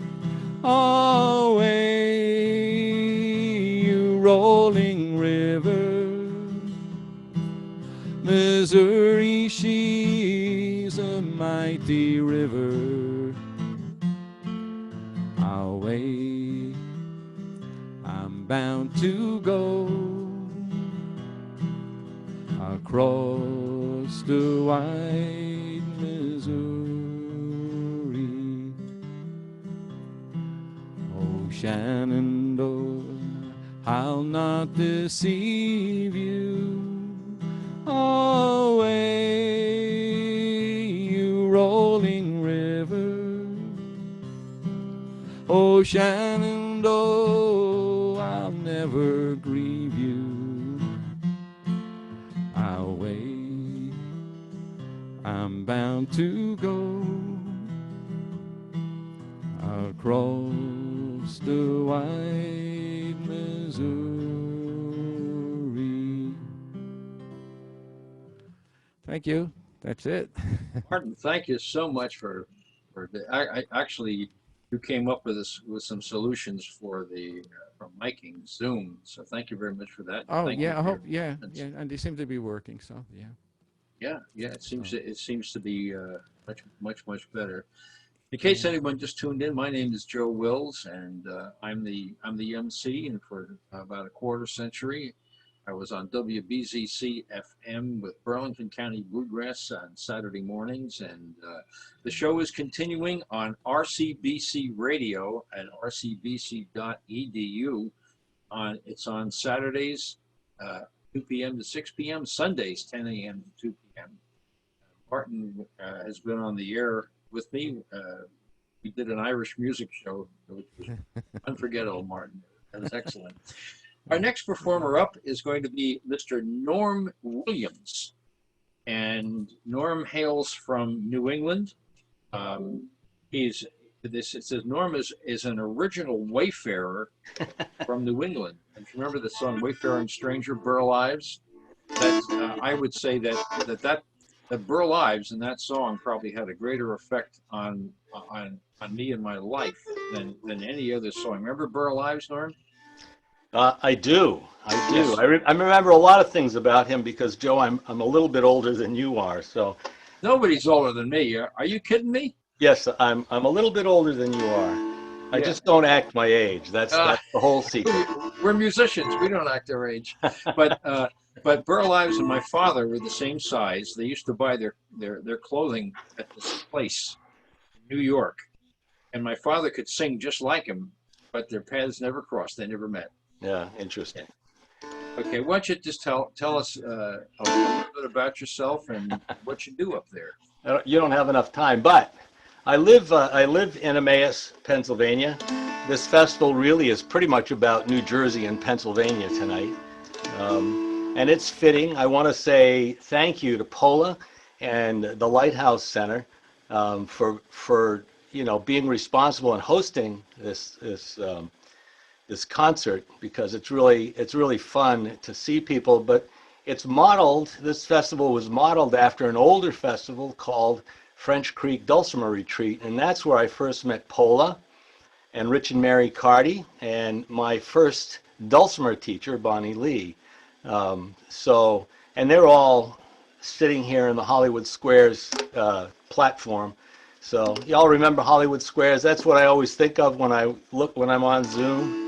Away, you rolling river. Missouri, she's a mighty river. Away, I'm bound to go across the wide Missouri. Oh, Shenandoah, I'll not deceive you. Away, you rolling river. Oh, Shenandoah, I'll never grieve you. Away, I'm bound to go across the wide Missouri. Thank you. That's it. Martin, thank you so much I actually, you came up with this with some solutions for the for miking Zoom. So thank you very much for that. Oh Thank you yeah, I for hope your yeah, comments. yeah, and they seem to be working. So yeah. Yeah. So. It seems to be much better. In case anyone just tuned in, my name is Joe Wills, and I'm the MC. And for about a quarter century, I was on WBZC FM with Burlington County Bluegrass on Saturday mornings, and the show is continuing on RCBC Radio at rcbc.edu. It's on Saturdays, 2 p.m. to 6 p.m. Sundays, 10 a.m. to 2 p.m. Martin has been on the air with me. We did an Irish music show, which was unforgettable, Martin. That was excellent. Our next performer up is going to be Mr. Norm Williams. And Norm hails from New England. It says Norm is an original wayfarer from New England. And if you remember the song Wayfaring Stranger, Burl Ives, I would say that Burl Ives in that song probably had a greater effect on me in my life than any other song. Remember Burl Ives, Norm? I do. I do. Yes. I remember a lot of things about him because, Joe, I'm a little bit older than you are. So, Nobody's older than me. Are you kidding me? yes, I'm a little bit older than you are. I Yeah. just don't act my age. That's Uh, the whole secret. we're musicians. We don't act our age. But Burl Ives and my father were the same size. They used to buy their clothing at this place in New York. And my father could sing just like him, but their paths never crossed. They never met. Yeah, interesting. Okay, why don't you just tell us a little bit about yourself and what you do up there? You don't have enough time, but I live in Emmaus, Pennsylvania. This festival really is pretty much about New Jersey and Pennsylvania tonight. And it's fitting. I want to say thank you to Pola and the Lighthouse Center for being responsible and hosting this concert, because it's really fun to see people. But this festival was modeled after an older festival called French Creek Dulcimer Retreat, and that's where I first met Pola and Rich and Mary Carty and my first dulcimer teacher, Bonnie Lee. And they're all sitting here in the Hollywood Squares platform. So y'all remember Hollywood Squares? That's what I always think of when I'm on Zoom.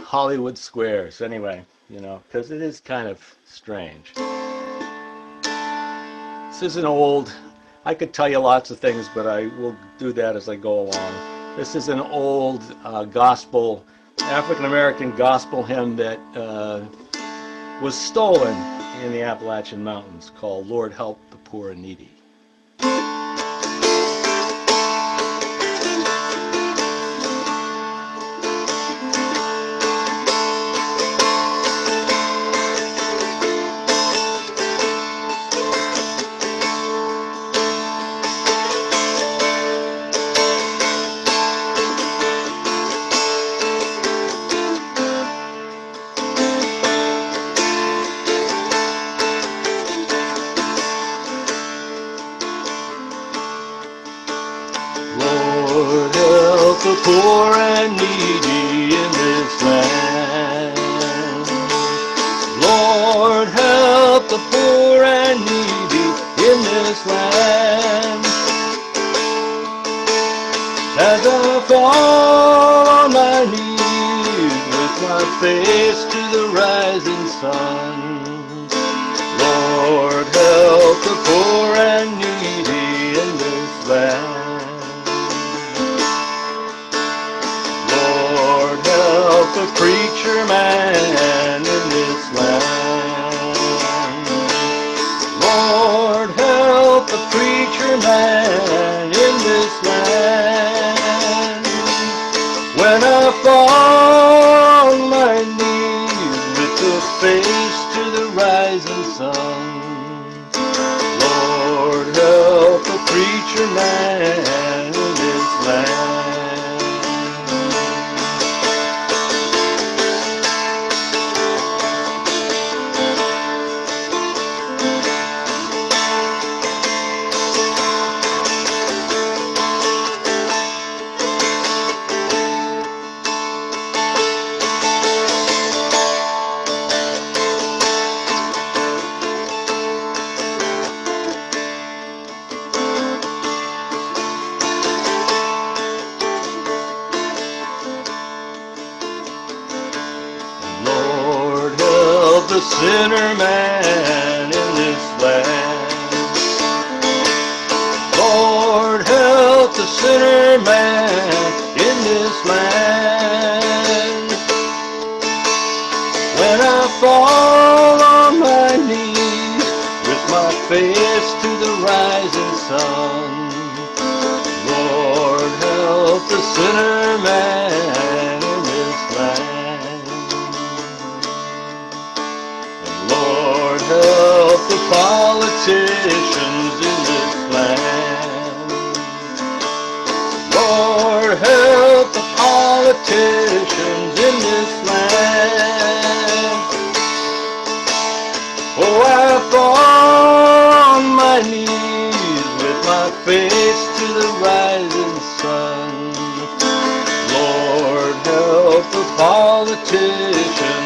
Hollywood Squares, anyway, because it is kind of strange. This is an old, I could tell you lots of things, but I will do that as I go along. This is an old gospel, African-American gospel hymn that was stolen in the Appalachian Mountains, called Lord Help the Poor and Needy. Lord, help the poor and needy in this land. Lord, help the poor and needy in this land. As I fall on my knees with my face to the rising sun. Lord, help the poor and needy in this land. Lord, help the preacher man in this land. Lord, help the preacher man in this land. When I fall on my knees with the face to the rising sun. Lord, help the preacher man in this land. Lord, help the sinner man in this land. Lord, help the sinner man in this land. When I fall on my knees with my face to the rising sun. Lord, help the sinner man in this land. And Lord, help the politicians in this land. Lord, help the politicians in this land. Oh, I fall on my knees with my face to the rising sun. Lord, help the politicians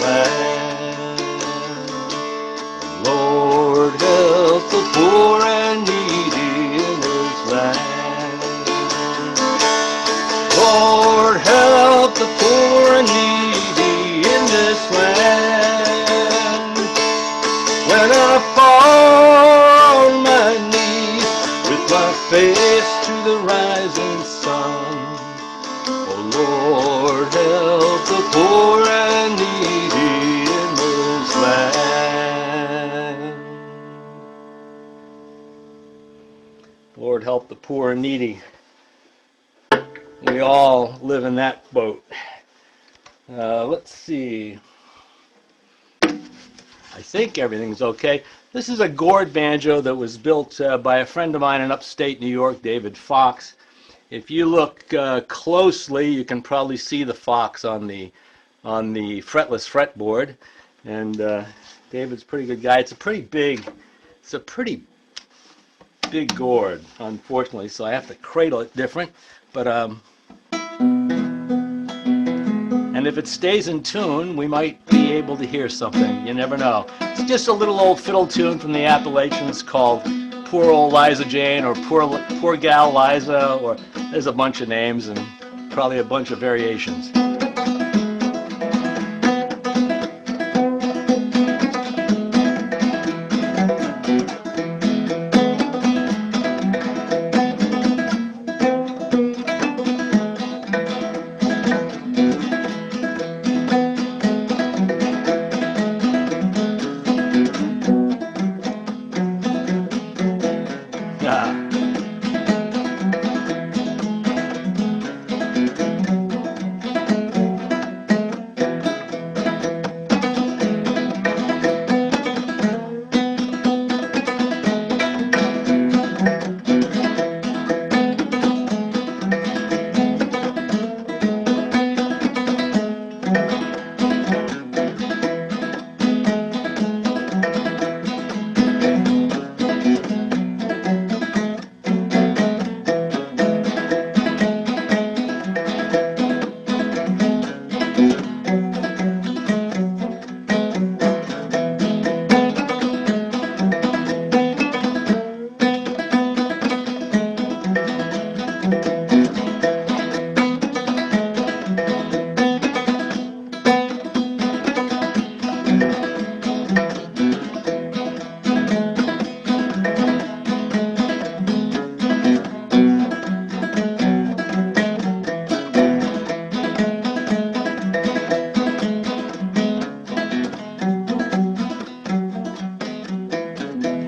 land. Lord, help the poor and needy in this land. Lord, help the poor and needy in this land. When I fall on my knees with my face to the rising sun, oh Lord, help the poor and needy in this land. Lord, help the poor and needy. We all live in that boat. Let's see. I think everything's okay. This is a gourd banjo that was built by a friend of mine in upstate New York, David Fox. If you look closely, you can probably see the fox on the fretless fretboard. And David's a pretty good guy. It's a pretty big gourd, unfortunately, so I have to cradle it different. But and if it stays in tune, we might be able to hear something. You never know. It's just a little old fiddle tune from the Appalachians called Poor Old Liza Jane, or Poor Gal Liza, or there's a bunch of names and probably a bunch of variations.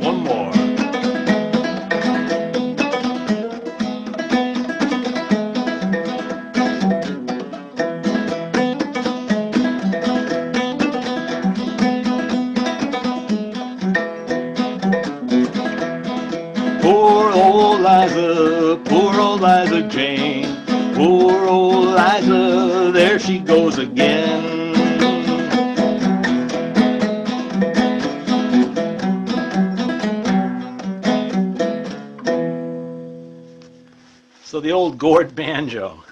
One more. Poor old Liza Jane, poor old Liza, there she goes again. So the old gourd banjo.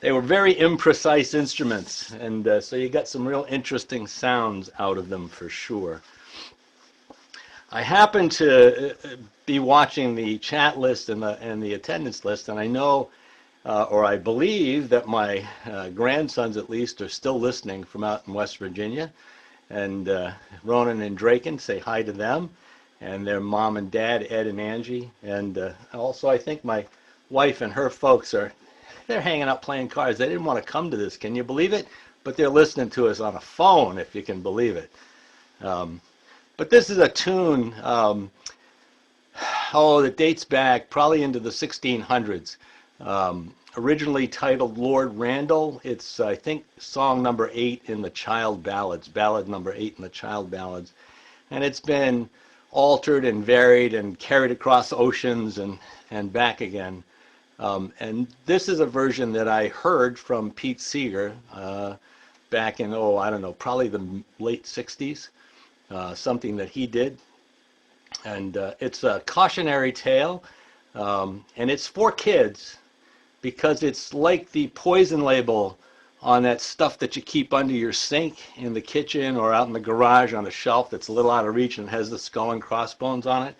They were very imprecise instruments, and so you got some real interesting sounds out of them for sure. I happen to be watching the chat list and the attendance list, and I know, or I believe, that my grandsons at least are still listening from out in West Virginia. And Ronan and Draken, say hi to them, and their mom and dad, Ed and Angie. And also I think my wife and her folks they're hanging out playing cards. They didn't want to come to this, can you believe it? But they're listening to us on a phone, if you can believe it. But this is a tune, that dates back probably into the 1600s. Originally titled Lord Randall. It's, I think, song number 8 in the Child Ballads, ballad number 8 in the Child Ballads. And it's been altered and varied and carried across oceans and back again. And this is a version that I heard from Pete Seeger back in, I don't know, probably the late 60s. Something that he did, and it's a cautionary tale, and it's for kids because it's like the poison label on that stuff that you keep under your sink in the kitchen or out in the garage on a shelf that's a little out of reach and has the skull and crossbones on it.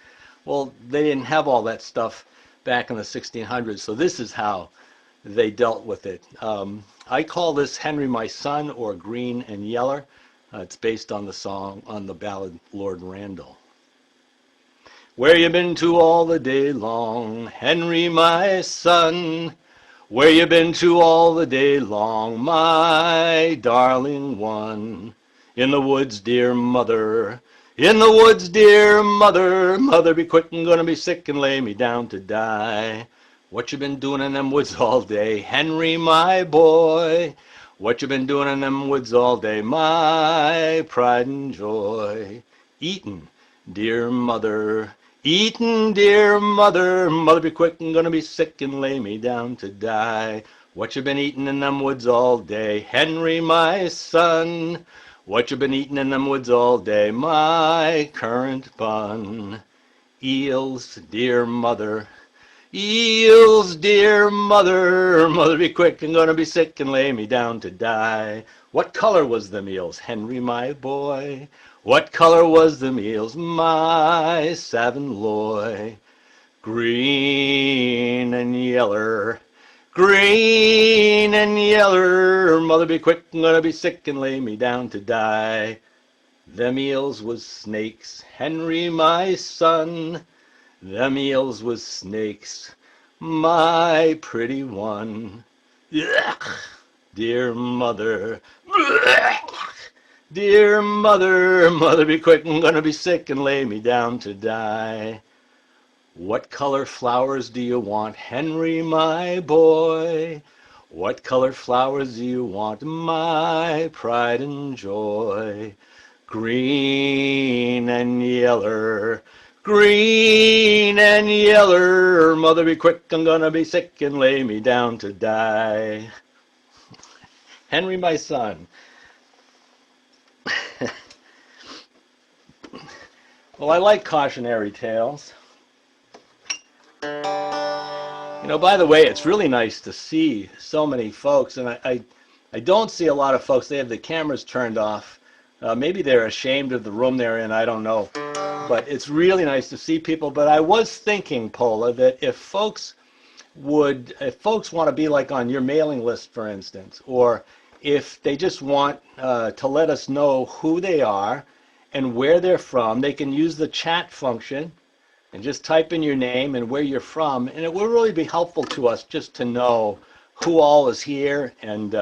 Well, they didn't have all that stuff back in the 1600s, so this is how they dealt with it. I call this Henry My Son, or Green and Yeller. It's based on the song, on the ballad Lord Randall. Where you been to all the day long, Henry my son? Where you been to all the day long, my darling one? In the woods, dear mother, in the woods, dear mother. Mother, be quick, I'm gonna be sick and lay me down to die. What you been doing in them woods all day, Henry my boy? What you been doing in them woods all day, my pride and joy? Eatin', dear mother, eatin', dear mother. Mother, be quick, I'm gonna be sick and lay me down to die. What you been eatin' in them woods all day, Henry my son? What you been eatin' in them woods all day, my currant bun? Eels, dear mother, eels, dear mother. Mother, be quick, I'm gonna be sick and lay me down to die. What color was them eels, Henry my boy? What color was them eels, my Savonloy? Green and yeller, green and yeller. Mother, be quick, I'm gonna be sick and lay me down to die. Them eels was snakes, Henry my son. Them eels was snakes, my pretty one. Yuck, dear mother. Yuck, dear mother. Mother, be quick, I'm gonna be sick and lay me down to die. What color flowers do you want, Henry my boy? What color flowers do you want, my pride and joy? Green and yeller, green and yeller. Mother, be quick, I'm gonna be sick and lay me down to die. Henry my son. Well, I like cautionary tales. You know, by the way, it's really nice to see so many folks, and I don't see a lot of folks. They have the cameras turned off. Maybe they're ashamed of the room they're in, I don't know. But it's really nice to see people. But I was thinking, Pola, that if folks want to be like on your mailing list, for instance, or if they just want to let us know who they are and where they're from, they can use the chat function and just type in your name and where you're from, and it will really be helpful to us just to know who all is here, and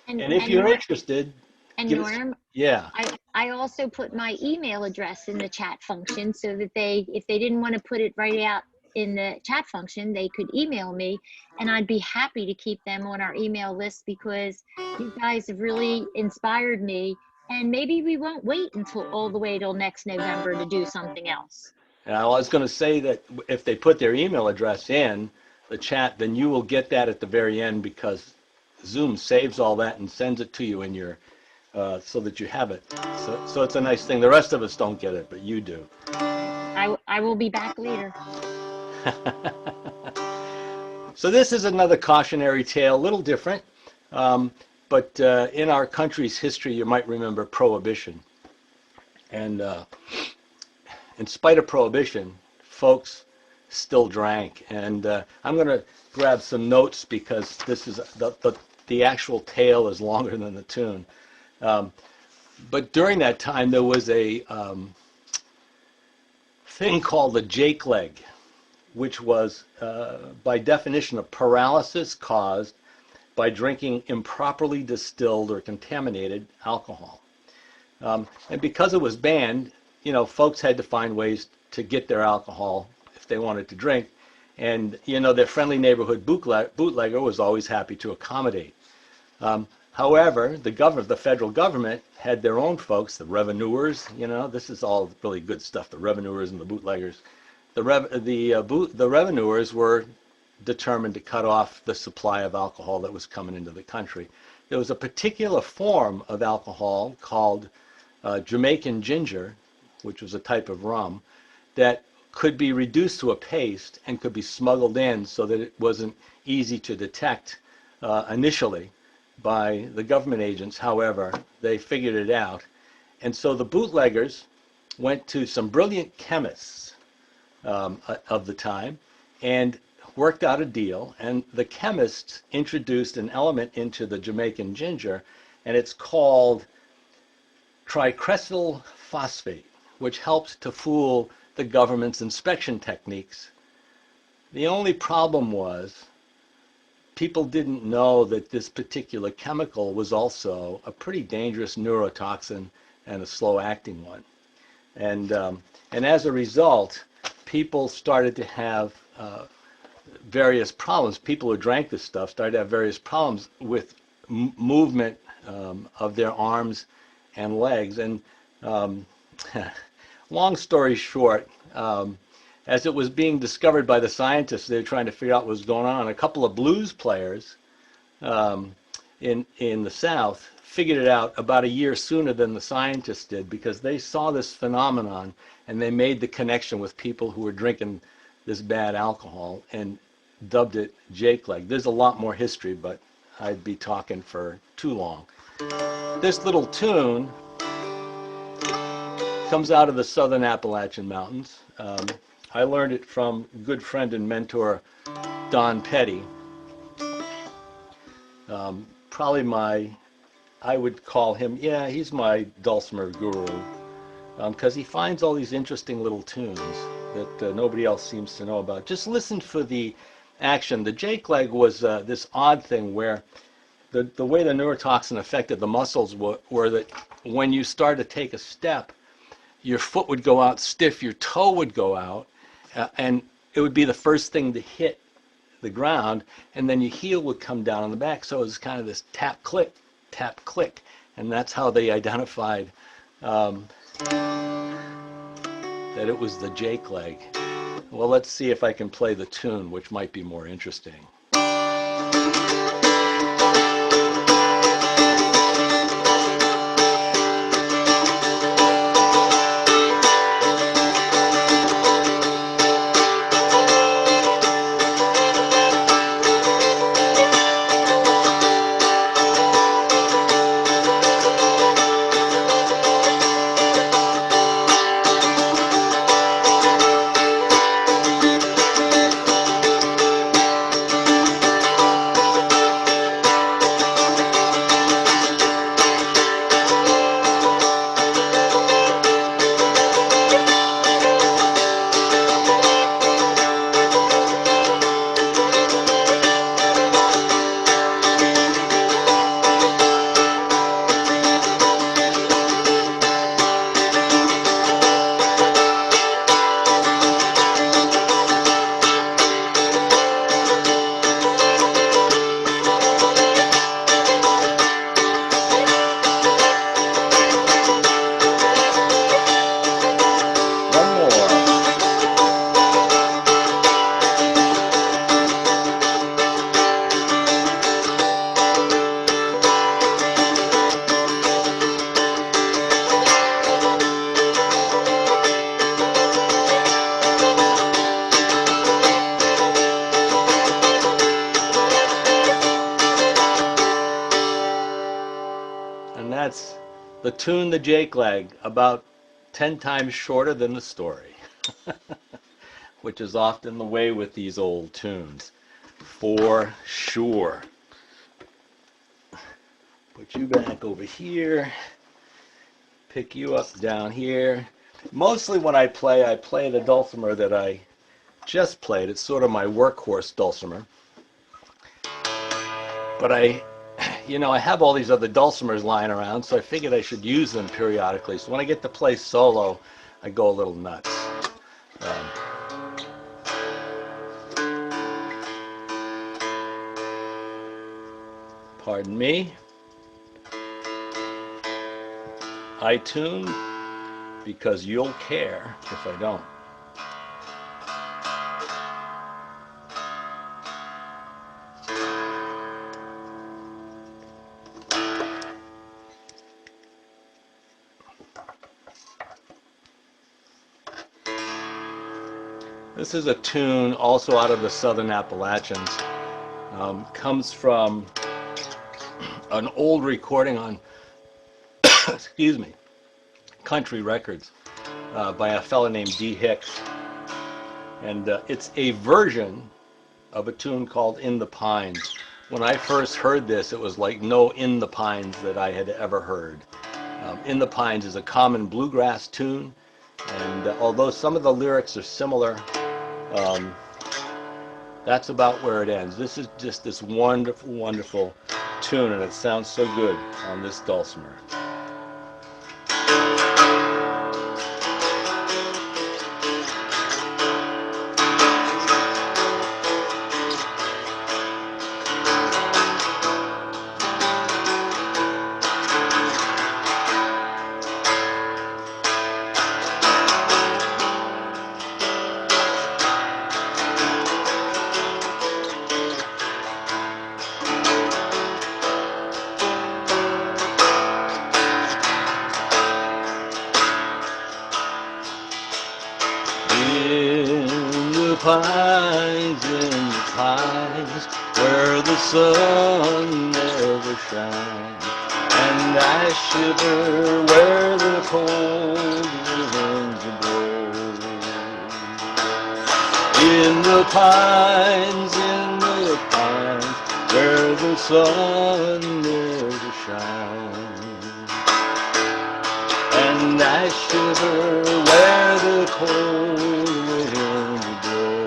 if you're interested. And Norm, yeah. I also put my email address in the chat function so that if they didn't want to put it right out in the chat function, they could email me, and I'd be happy to keep them on our email list because you guys have really inspired me, and maybe we won't wait until all the way till next November to do something else. And I was going to say that if they put their email address in the chat, then you will get that at the very end because Zoom saves all that and sends it to you in your, so that you have it. So it's a nice thing. The rest of us don't get it, but you do. I will be back later. So this is another cautionary tale, a little different, but in our country's history, you might remember Prohibition. And in spite of Prohibition, folks still drank. And I'm going to grab some notes because this is the actual tale is longer than the tune. But during that time, there was a thing called the Jake leg, which was, by definition, a paralysis caused by drinking improperly distilled or contaminated alcohol. And because it was banned, you know, folks had to find ways to get their alcohol if they wanted to drink. And, you know, their friendly neighborhood bootlegger was always happy to accommodate. However, the federal government had their own folks, the revenuers, you know, this is all really good stuff, the revenuers and the bootleggers. The revenuers were determined to cut off the supply of alcohol that was coming into the country. There was a particular form of alcohol called Jamaican ginger, which was a type of rum, that could be reduced to a paste and could be smuggled in so that it wasn't easy to detect initially. by the government agents. However, they figured it out. And so the bootleggers went to some brilliant chemists of the time and worked out a deal. And the chemists introduced an element into the Jamaican ginger, and it's called tricresyl phosphate, which helps to fool the government's inspection techniques. The only problem was people didn't know that this particular chemical was also a pretty dangerous neurotoxin and a slow-acting one. And as a result, people started to have various problems. People who drank this stuff started to have various problems with movement of their arms and legs. And long story short, as it was being discovered by the scientists, they were trying to figure out what was going on. A couple of blues players in the South figured it out about a year sooner than the scientists did, because they saw this phenomenon and they made the connection with people who were drinking this bad alcohol and dubbed it Jake Leg. There's a lot more history, but I'd be talking for too long. This little tune comes out of the southern Appalachian Mountains. I learned it from good friend and mentor Don Petty. Probably I would call him, yeah, he's my dulcimer guru, because he finds all these interesting little tunes that nobody else seems to know about. Just listen for the action. The Jake Leg was this odd thing where the way the neurotoxin affected the muscles were that when you start to take a step, your foot would go out stiff, your toe would go out, and it would be the first thing to hit the ground, and then your heel would come down on the back. So it was kind of this tap, click, and that's how they identified that it was the Jake Leg. Well, let's see if I can play the tune, which might be more interesting. That's the tune, the Jake Leg, about 10 times shorter than the story, which is often the way with these old tunes, for sure. Put you back over here, pick you up down here. Mostly when I play the dulcimer that I just played. It's sort of my workhorse dulcimer. But I have all these other dulcimers lying around, so I figured I should use them periodically. So when I get to play solo, I go a little nuts. Pardon me. I tune because you'll care if I don't. This is a tune also out of the Southern Appalachians. Comes from an old recording on, excuse me, Country Records by a fellow named D. Hicks. And it's a version of a tune called In the Pines. When I first heard this, it was like no In the Pines that I had ever heard. In the Pines is a common bluegrass tune, and although some of the lyrics are similar, that's about where it ends. This is just this wonderful, wonderful tune, and it sounds so good on this dulcimer. Pines, where the sun never shines, and I shiver where the cold winds blow. In the pines, where the sun never shines, and I shiver where the cold winds blow.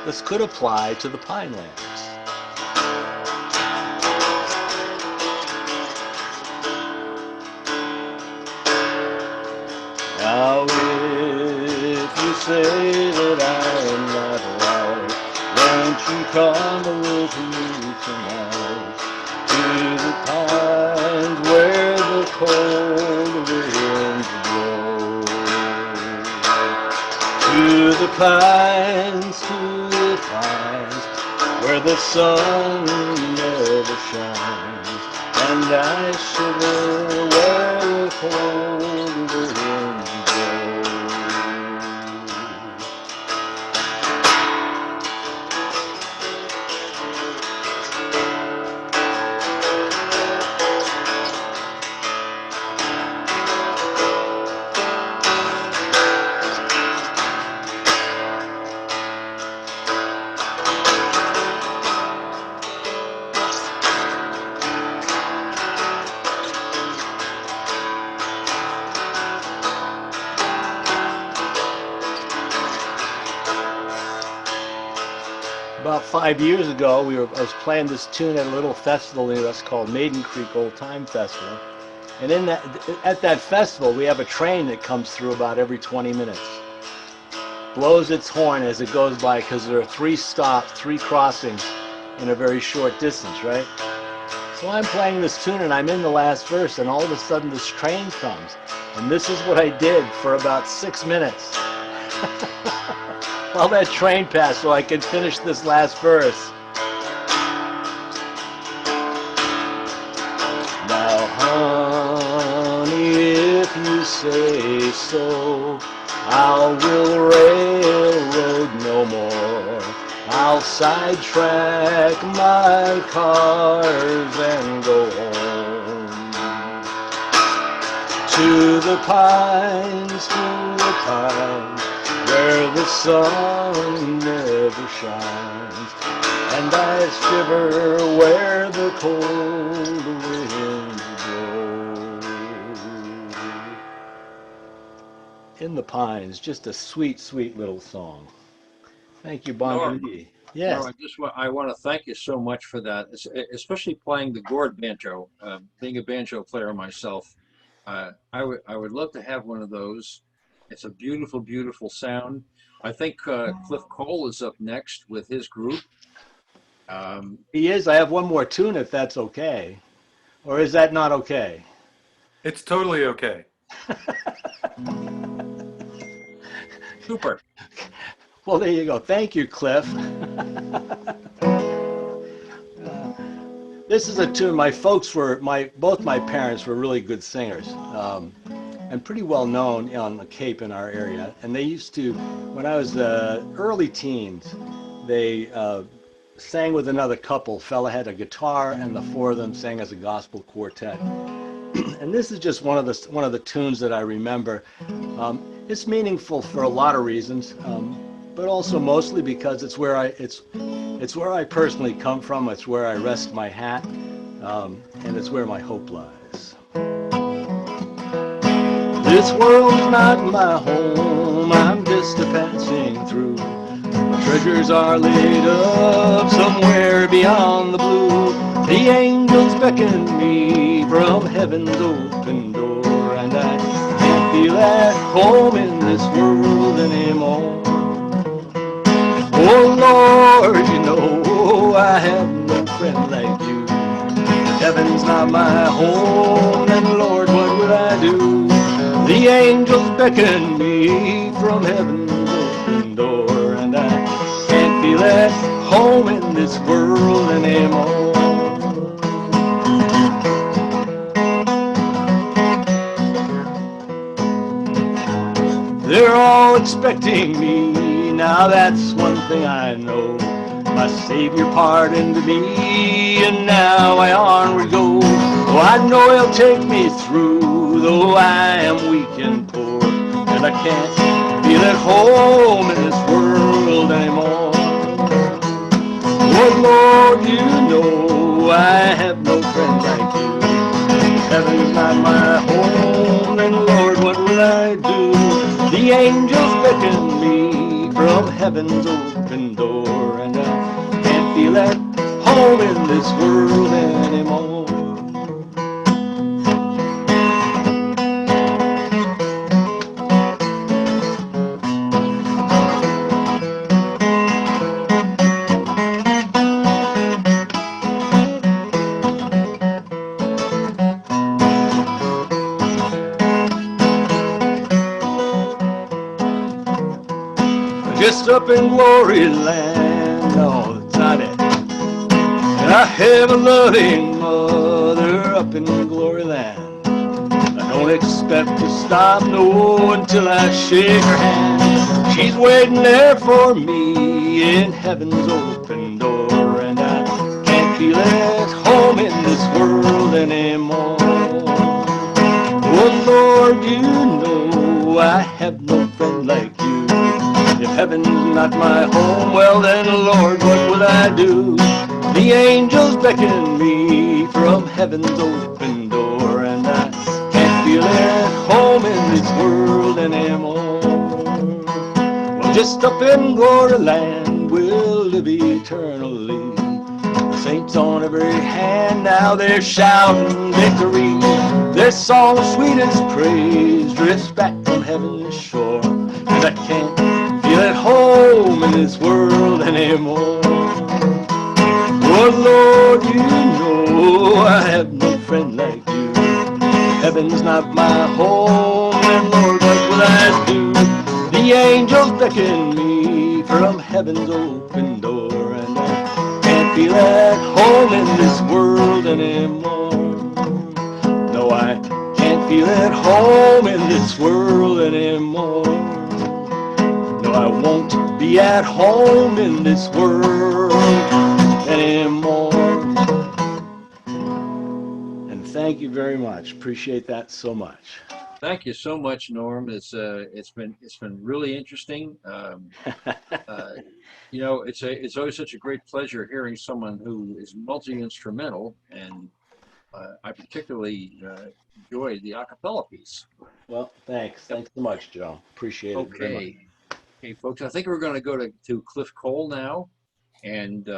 This could apply to the Pinelands. Now if you say that I am not right, won't you come with me tonight to the pines where the cold winds blow? To the pines, where the sun never shines, and I shiver where the cold winds blow. About 5 years ago, I was playing this tune at a little festival near us called Maiden Creek Old Time Festival. And at that festival, we have a train that comes through about every 20 minutes. Blows its horn as it goes by because there are 3 stops, 3 crossings in a very short distance, right? So I'm playing this tune and I'm in the last verse, and all of a sudden this train comes. And this is what I did for about 6 minutes. While that train passed so I could finish this last verse. Now, honey, if you say so, I will railroad no more. I'll sidetrack my cars and go home. To the pines, where the sun never shines, and I shiver where the cold winds blow. In the Pines, just a sweet, sweet little song. Thank you, Bon. Yes. No, I want to thank you so much for that, especially playing the gourd banjo. Being a banjo player myself, I would love to have one of those. It's a beautiful, beautiful sound. I think Cliff Cole is up next with his group. He is. I have one more tune if that's okay. Or is that not okay? It's totally okay. Super. Well, there you go. Thank you, Cliff. This is a tune. Both my parents were really good singers. And pretty well known on the Cape in our area. And they used to, when I was early teens, they sang with another couple. Fella had a guitar, and the four of them sang as a gospel quartet. And this is just one of the tunes that I remember. It's meaningful for a lot of reasons, but also mostly because it's where I personally come from. It's where I rest my hat, and it's where my hope lies. This world's not my home, I'm just a passing through. My treasures are laid up somewhere beyond the blue. The angels beckon me from heaven's open door, and I can't feel at home in this world anymore. Oh Lord, you know I have no friend like you. If heaven's not my home, then Lord, what would I do? The angels beckon me from heaven's open door, and I can't feel at home in this world anymore. They're all expecting me, now that's one thing I know. My Savior pardoned me, and now I onward go. Oh, I know He'll take me through, though I am weak and poor, and I can't feel at home in this world anymore. Oh Lord, you know I have no friend like you. If heaven's not my home, then Lord, what will I do? The angels beckon me from heaven's open door, and I can't feel at home in this world anymore. Just up in glory land, oh, it's not it. And I have a loving mother up in glory land. I don't expect to stop, no, until I shake her hand. She's waiting there for me in heaven's open door, and I can't feel at home in this world anymore. Oh Lord, you know I have no friend like you. If heaven's not my home, well then, Lord, what will I do? The angels beckon me from heaven's open door, and I can't feel at home in this world anymore. Well, just up in glory land we'll live eternally. The saints on every hand, now they're shouting victory. Their song sweet as praise drifts back from heaven's shore, and I can't feel at home in this world anymore. Oh Lord, you know I have no friend like you. Heaven's not my home, and Lord, what will I do? The angels beckon me from heaven's open door, and I can't feel at home in this world anymore. No, I can't feel at home in this world anymore. No, I won't be at home in this world anymore. And thank you very much. Appreciate that so much. Thank you so much, Norm. It's been really interesting. You know, it's always such a great pleasure hearing someone who is multi-instrumental, and I particularly enjoyed the a cappella piece. Well, thanks. Thanks so much, Joe. Appreciate it very much. Okay, folks. I think we're going to go to Cliff Cole now, and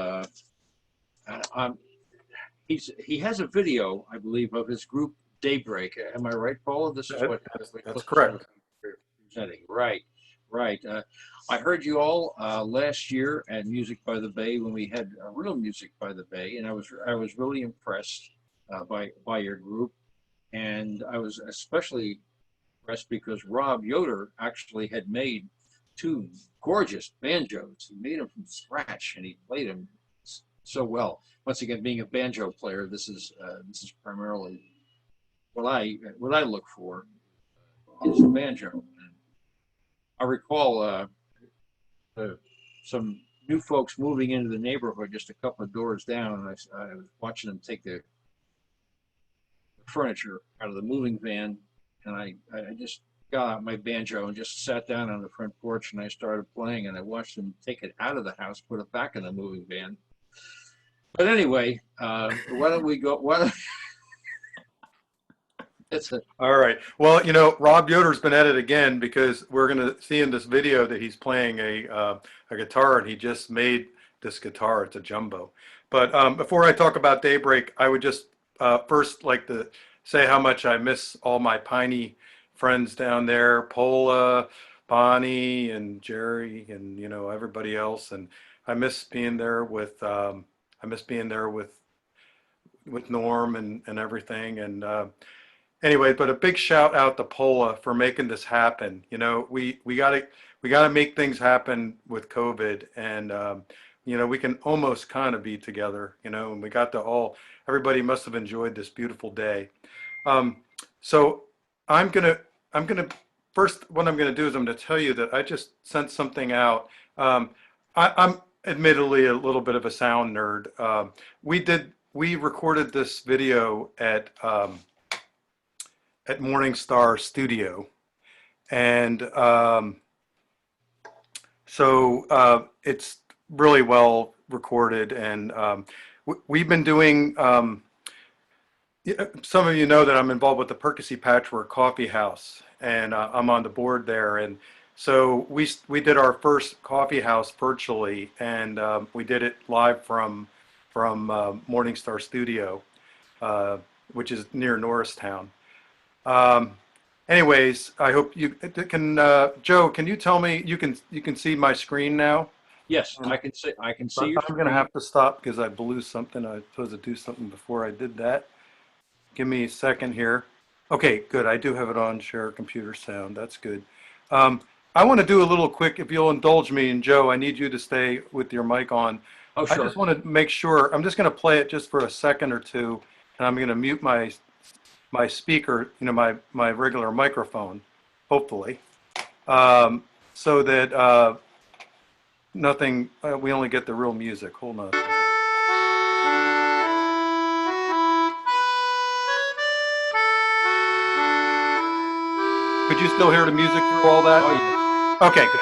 he has a video, I believe, of his group Daybreak. Am I right, Paula? This is what That's correct. presenting. Right. I heard you all last year at Music by the Bay when we had real Music by the Bay, and I was really impressed by your group, and I was especially impressed because Rob Yoder actually had made two gorgeous banjos. He made them from scratch, and he played them so well. Once again, being a banjo player, this is primarily what I look for is the banjo. I recall some new folks moving into the neighborhood just a couple of doors down, and I was watching them take the furniture out of the moving van, and I just got out my banjo and just sat down on the front porch and I started playing, and I watched them take it out of the house, put it back in the moving van. But anyway, why don't we go? It's a, All right. Well, Rob Yoder's been at it again because we're going to see in this video that he's playing a guitar, and he just made this guitar. It's a jumbo. But before I talk about Daybreak, I would just first like to say how much I miss all my Piney friends down there, Pola, Bonnie, and Jerry, and everybody else. And I miss being there with Norm and everything. And anyway, but a big shout out to Pola for making this happen. We gotta make things happen with COVID, and we can almost kind of be together. And we got to everybody must have enjoyed this beautiful day. So I'm gonna first, what I'm gonna do is I'm gonna tell you that I just sent something out. I'm admittedly a little bit of a sound nerd. We recorded this video at Morningstar Studio, and so it's really well recorded, and we've been doing some of you know that I'm involved with the Percy Patchwork Coffee House, and I'm on the board there. And so we did our first coffee house virtually, and we did it live from Morningstar Studio, which is near Norristown. Anyways, I hope you can. Joe, can you tell me you can see my screen now? yes, I can see your I'm going to have to stop because I blew something. I was supposed to do something before I did that. Give me a second here. Okay, good. I do have it on share computer sound. That's good. I want to do a little quick, if you'll indulge me, and Joe, I need you to stay with your mic on. Oh, I sure. just want to make sure, I'm just going to play it just for a second or two, and I'm going to mute my speaker, my regular microphone, hopefully, so that nothing, we only get the real music. Hold on a second. Could you still hear the music through all that? Oh, yeah. Okay, good.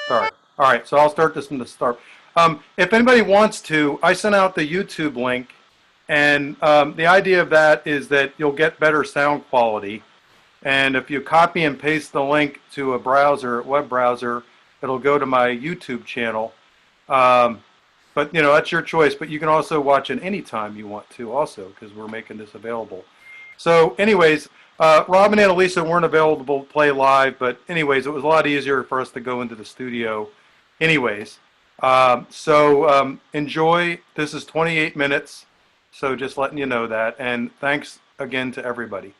Sorry. All right, so I'll start this from the start. If anybody wants to, I sent out the YouTube link, and the idea of that is that you'll get better sound quality. And if you copy and paste the link to a web browser, it'll go to my YouTube channel. But that's your choice. But you can also watch it anytime you want to, also, because we're making this available. So, anyways. Rob and Annalisa weren't available to play live, but anyways, it was a lot easier for us to go into the studio anyways. So enjoy. This is 28 minutes, so just letting you know that. And thanks again to everybody.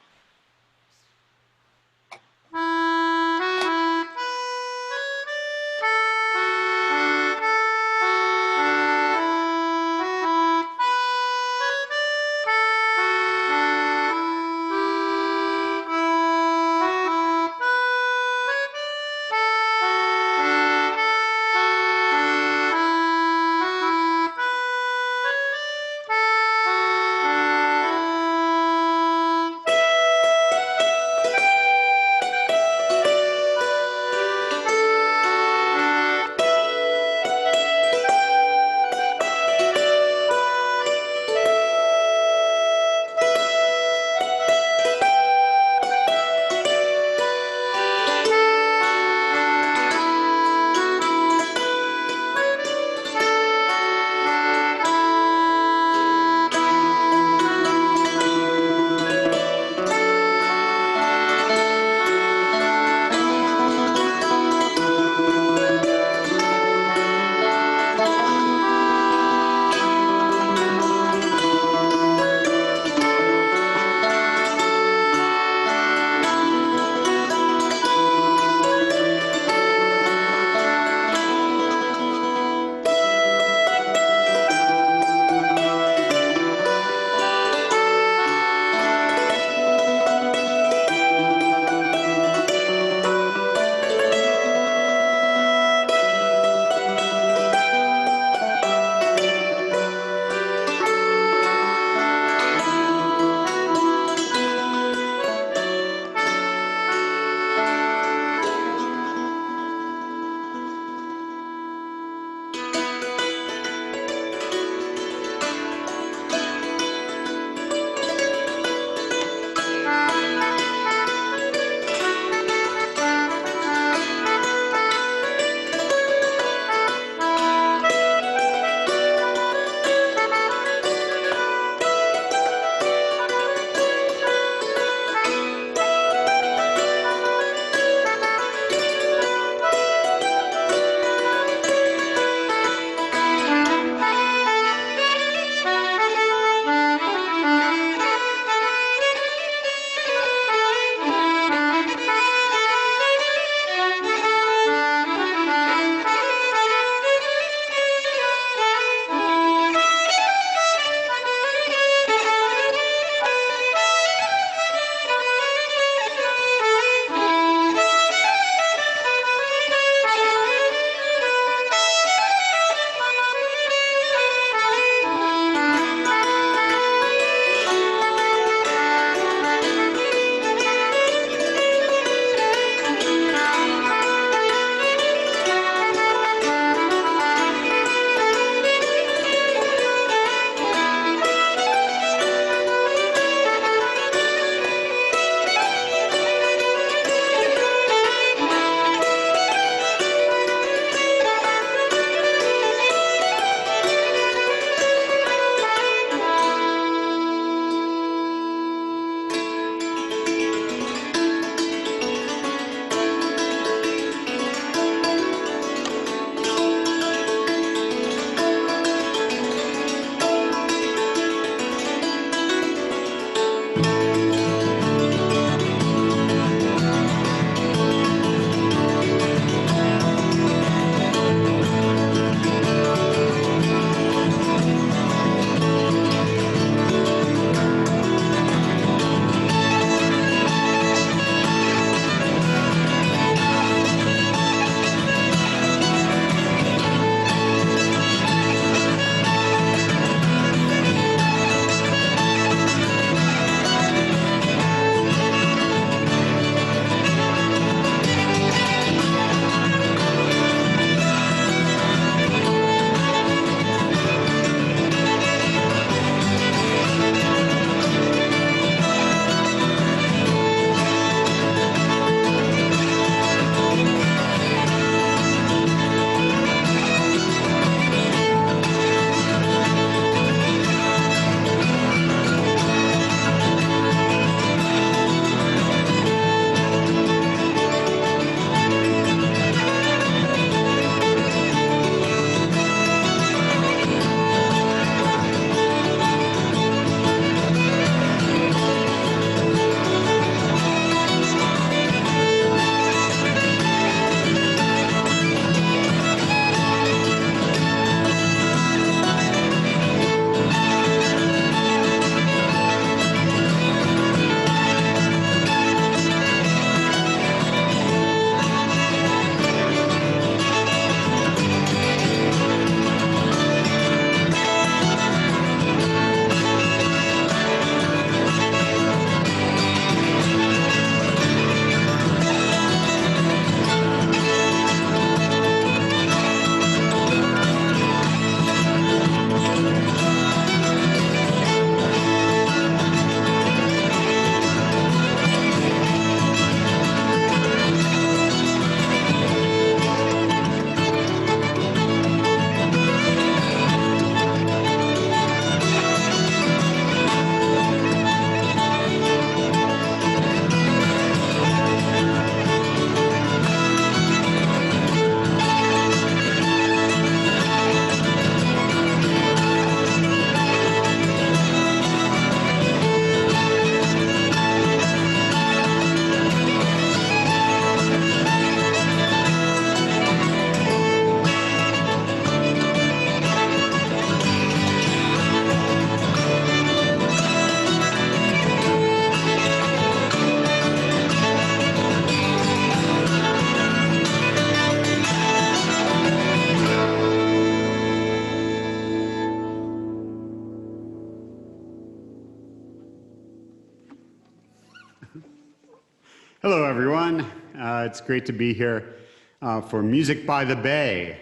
Hello, everyone. It's great to be here for Music by the Bay.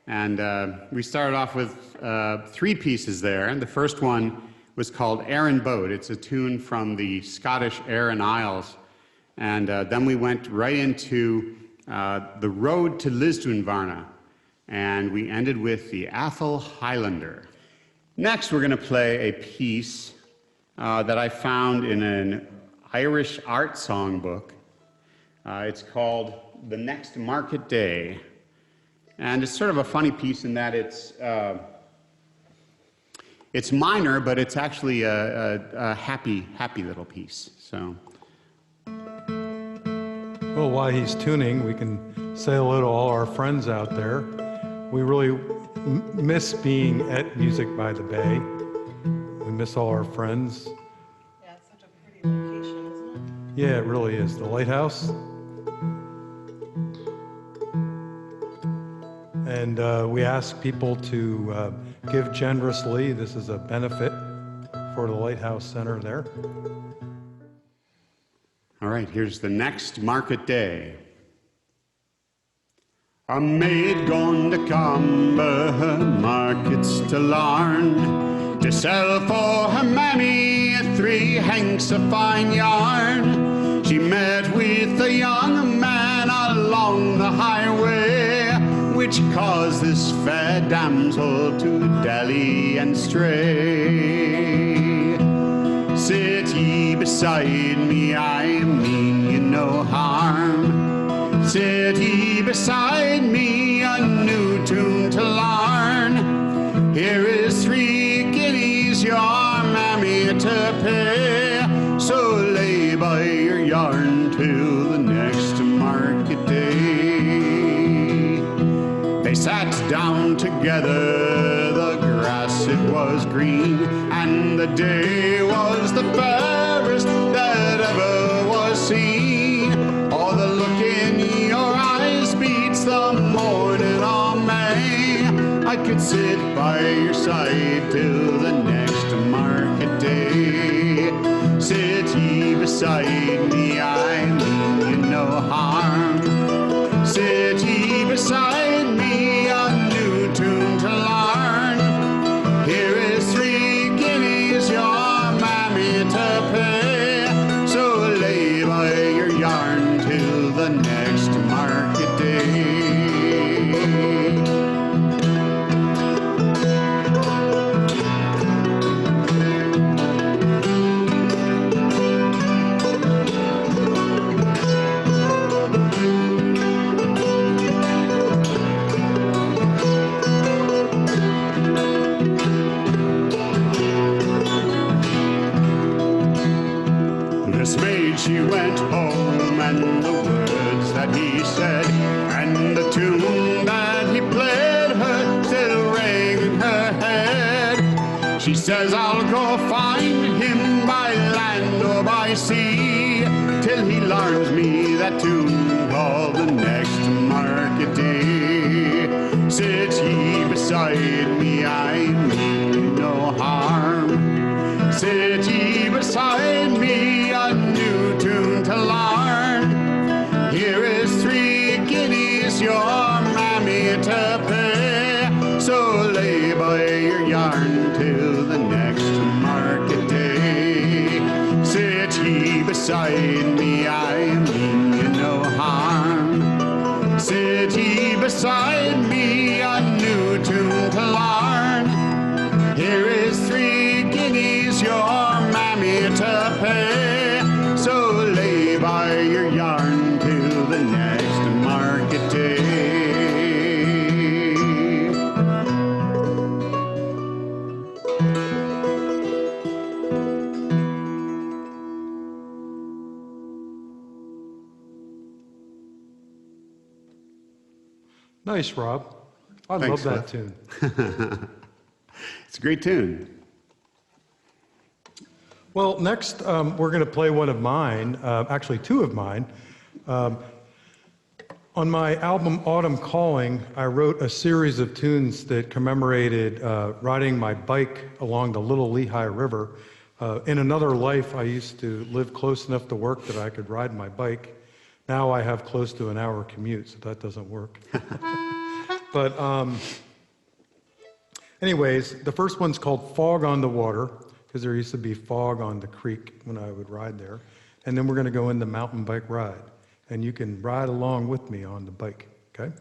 And we started off with 3 pieces there. And the first one was called Aran Boat. It's a tune from the Scottish Aran Isles. And then we went right into The Road to Lisdoonvarna. And we ended with the Athol Highlander. Next, we're going to play a piece that I found in an Irish art songbook. It's called The Next Market Day. And it's sort of a funny piece in that it's minor, but it's actually a happy little piece. So. Well, while he's tuning, we can say hello to all our friends out there. We really miss being at Music by the Bay. We miss all our friends. Yeah, it's such a pretty location, isn't it? Yeah, it really is. The Lighthouse. And we ask people to give generously. This is a benefit for the Lighthouse Center there. All right, here's The Next Market Day. A maid gone to Comber markets to Larn, to sell for her mammy 3 hanks of fine yarn. She met with a young man along the highway, which caused this fair damsel to dally and stray. Sit ye beside me, I mean you no harm. Sit ye beside me, a new tune to larn. Here is 3 guineas your mammy to pay, so lay by your yarn till the next market day. They sat down together, the grass it was green, and the day was the fairest that ever was seen. All the look in your eyes beats the morning on May. I could sit by your side till the next market day. Sit ye beside me, I mean you no harm. Sit ye beside me, a new tune to larn. Here is 3 guineas your mammy to pay, so lay by your yarn till the next market day. This maid, she went home, and the words that he said, and the tune that he played her, still rang in her head. She says, I'll go find him by land or by sea, till he learns me that tune called the next market day. Sit ye beside me, I mean you no harm. Sit ye beside me, a new tune to larn. Here is 3 guineas your mammy to pay, so lay by your yarn till the next market day. Sit ye beside me, I mean you no harm. Sit ye beside me, a new tune to larn. Here is 3 guineas your mammy to pay, so lay by your yarn till the next market day. Nice, Rob. I Thanks, love that Cliff. tune. It's a great tune. Well, next we're going to play one of mine, actually 2 of mine. On my album Autumn Calling, I wrote a series of tunes that commemorated riding my bike along the Little Lehigh River. In another life, I used to live close enough to work that I could ride my bike. Now I have close to an hour commute, so that doesn't work. But anyways, the first one's called Fog on the Water, because there used to be fog on the creek when I would ride there. And then we're going to go into mountain bike ride. And you can ride along with me on the bike, okay?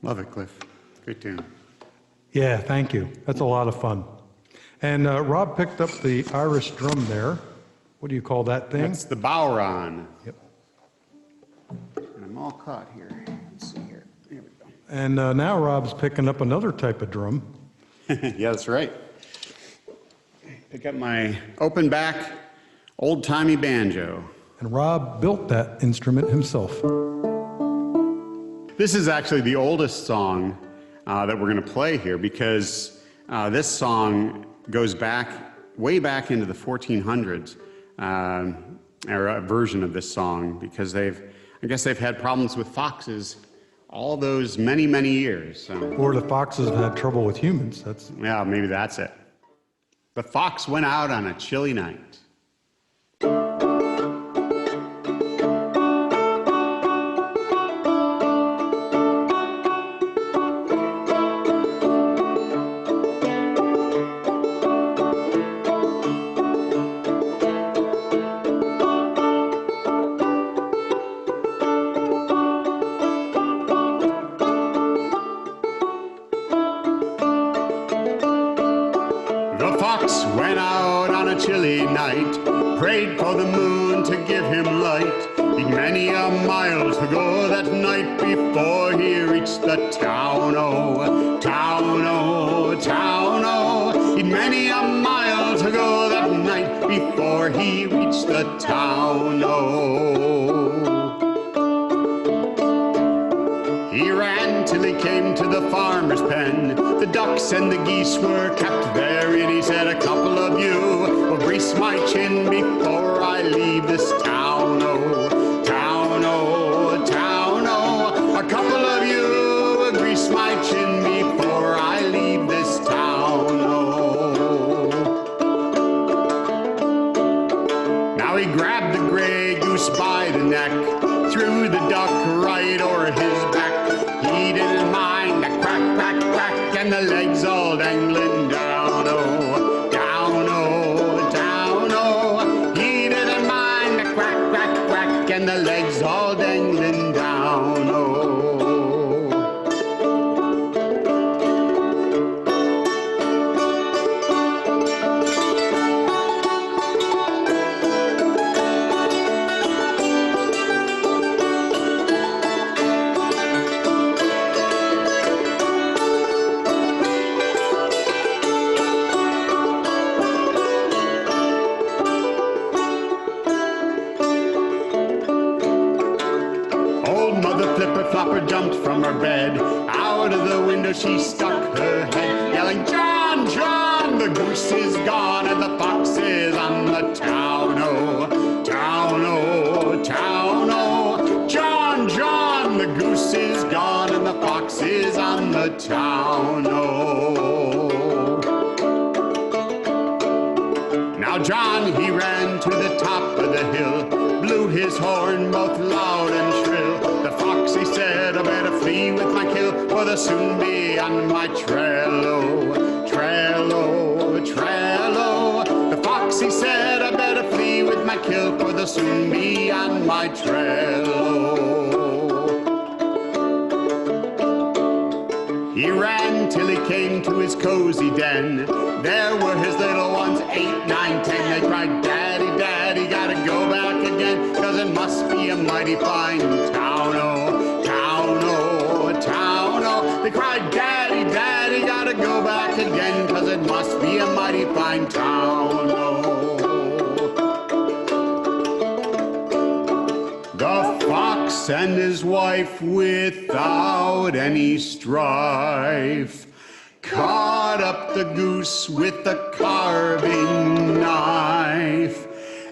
Love it, Cliff. Great tune. Yeah, thank you. That's a lot of fun. And Rob picked up the Irish drum there. What do you call that thing? That's the Bowron. Yep. And I'm all caught here. Let's see here. Here we go. And now Rob's picking up another type of drum. Yeah, that's right. Pick up my open back, old-timey banjo. And Rob built that instrument himself. This is actually the oldest song that we're going to play here because this song goes back, way back into the 1400s, or a version of this song because I guess they've had problems with foxes all those many, many years. So. Or the foxes have had trouble with humans. Yeah, maybe that's it. The fox went out on a chilly night. fox went out on a chilly night, prayed for the moon to give him light. He'd many a mile to go that night before he reached the town, oh, town, oh, town, oh. He'd many a mile to go that night before he reached the town, oh. He ran till he came to the farmer's pen. The ducks and the geese were kept therein. He said, a couple of you will grease my chin before I leave this town, oh, town, oh, town, oh. A couple of you will grease my chin before I leave this town, oh. Now he grabbed the gray goose by the neck, threw the duck right o'er his back. He didn't mind the crack, crack, crack, and the legs all dangling down, oh, down, oh, down, oh. He didn't mind the crack, crack, crack, and the legs all dangling down, oh. Flopper jumped from her bed. Out of the window she stuck her head, yelling, John, John, the goose is gone and the fox is on the town, oh, town, oh, town, oh. John, John, the goose is gone and the fox is on the town, oh. Now John, he ran to the top of the hill, blew his horn both loud and shrill. The fox, he said, I better flee with my kill, for they'll soon be on my trail, oh, trail, oh, trail, oh. The fox, he said, I better flee with my kill, for they'll soon be on my trail, oh. He ran till he came to his cozy den. There were his little ones, 8, 9, 10. They cried, Daddy, Daddy, gotta go back again, 'cause it must be a mighty fine town, oh, town, oh, town, oh. They cried, Daddy, Daddy, gotta go back again, 'cause it must be a mighty fine town, oh. The fox and his wife, without any strife, caught up the goose with the carving knife.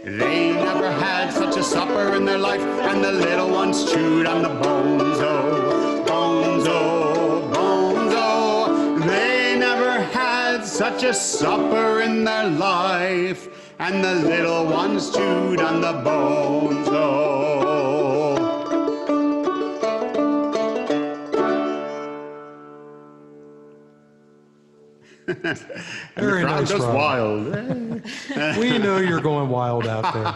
They never had such a supper in their life, and the little ones chewed on the bones, oh, bones, oh, bones, oh. They never had such a supper in their life, and the little ones chewed on the bones, oh. Very nice, goes Rob. wild. We know you're going wild out there.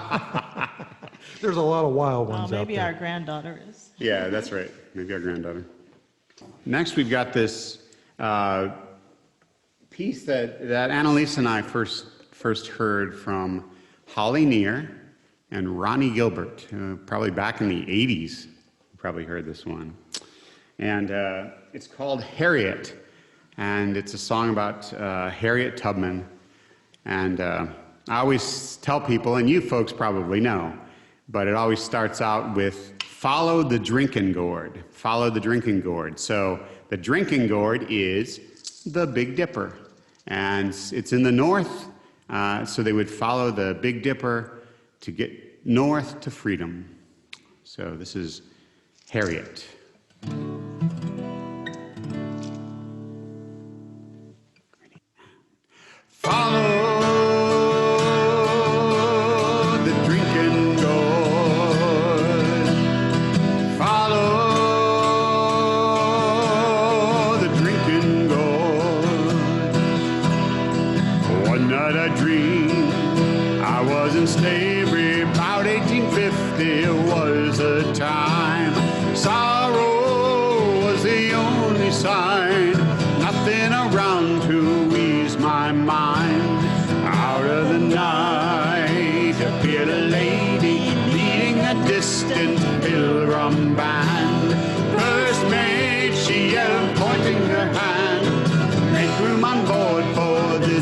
There's a lot of wild ones out there. Maybe our granddaughter is. Yeah, that's right. Maybe our granddaughter. Next, we've got this piece that Annalise and I first heard from Holly Neer and Ronnie Gilbert, probably back in the 80s. You probably heard this one. And it's called Harriet. And it's a song about Harriet Tubman. And I always tell people, and you folks probably know, but it always starts out with, follow the drinking gourd. Follow the drinking gourd. So the drinking gourd is the Big Dipper. And it's in the north, so they would follow the Big Dipper to get north to freedom. So this is Harriet. Follow the drinking gourd. Follow the drinking gourd. One night I dreamed I was in slavery, about 1850 was the time. Sorrow was the only sign, nothing around to ease my mind.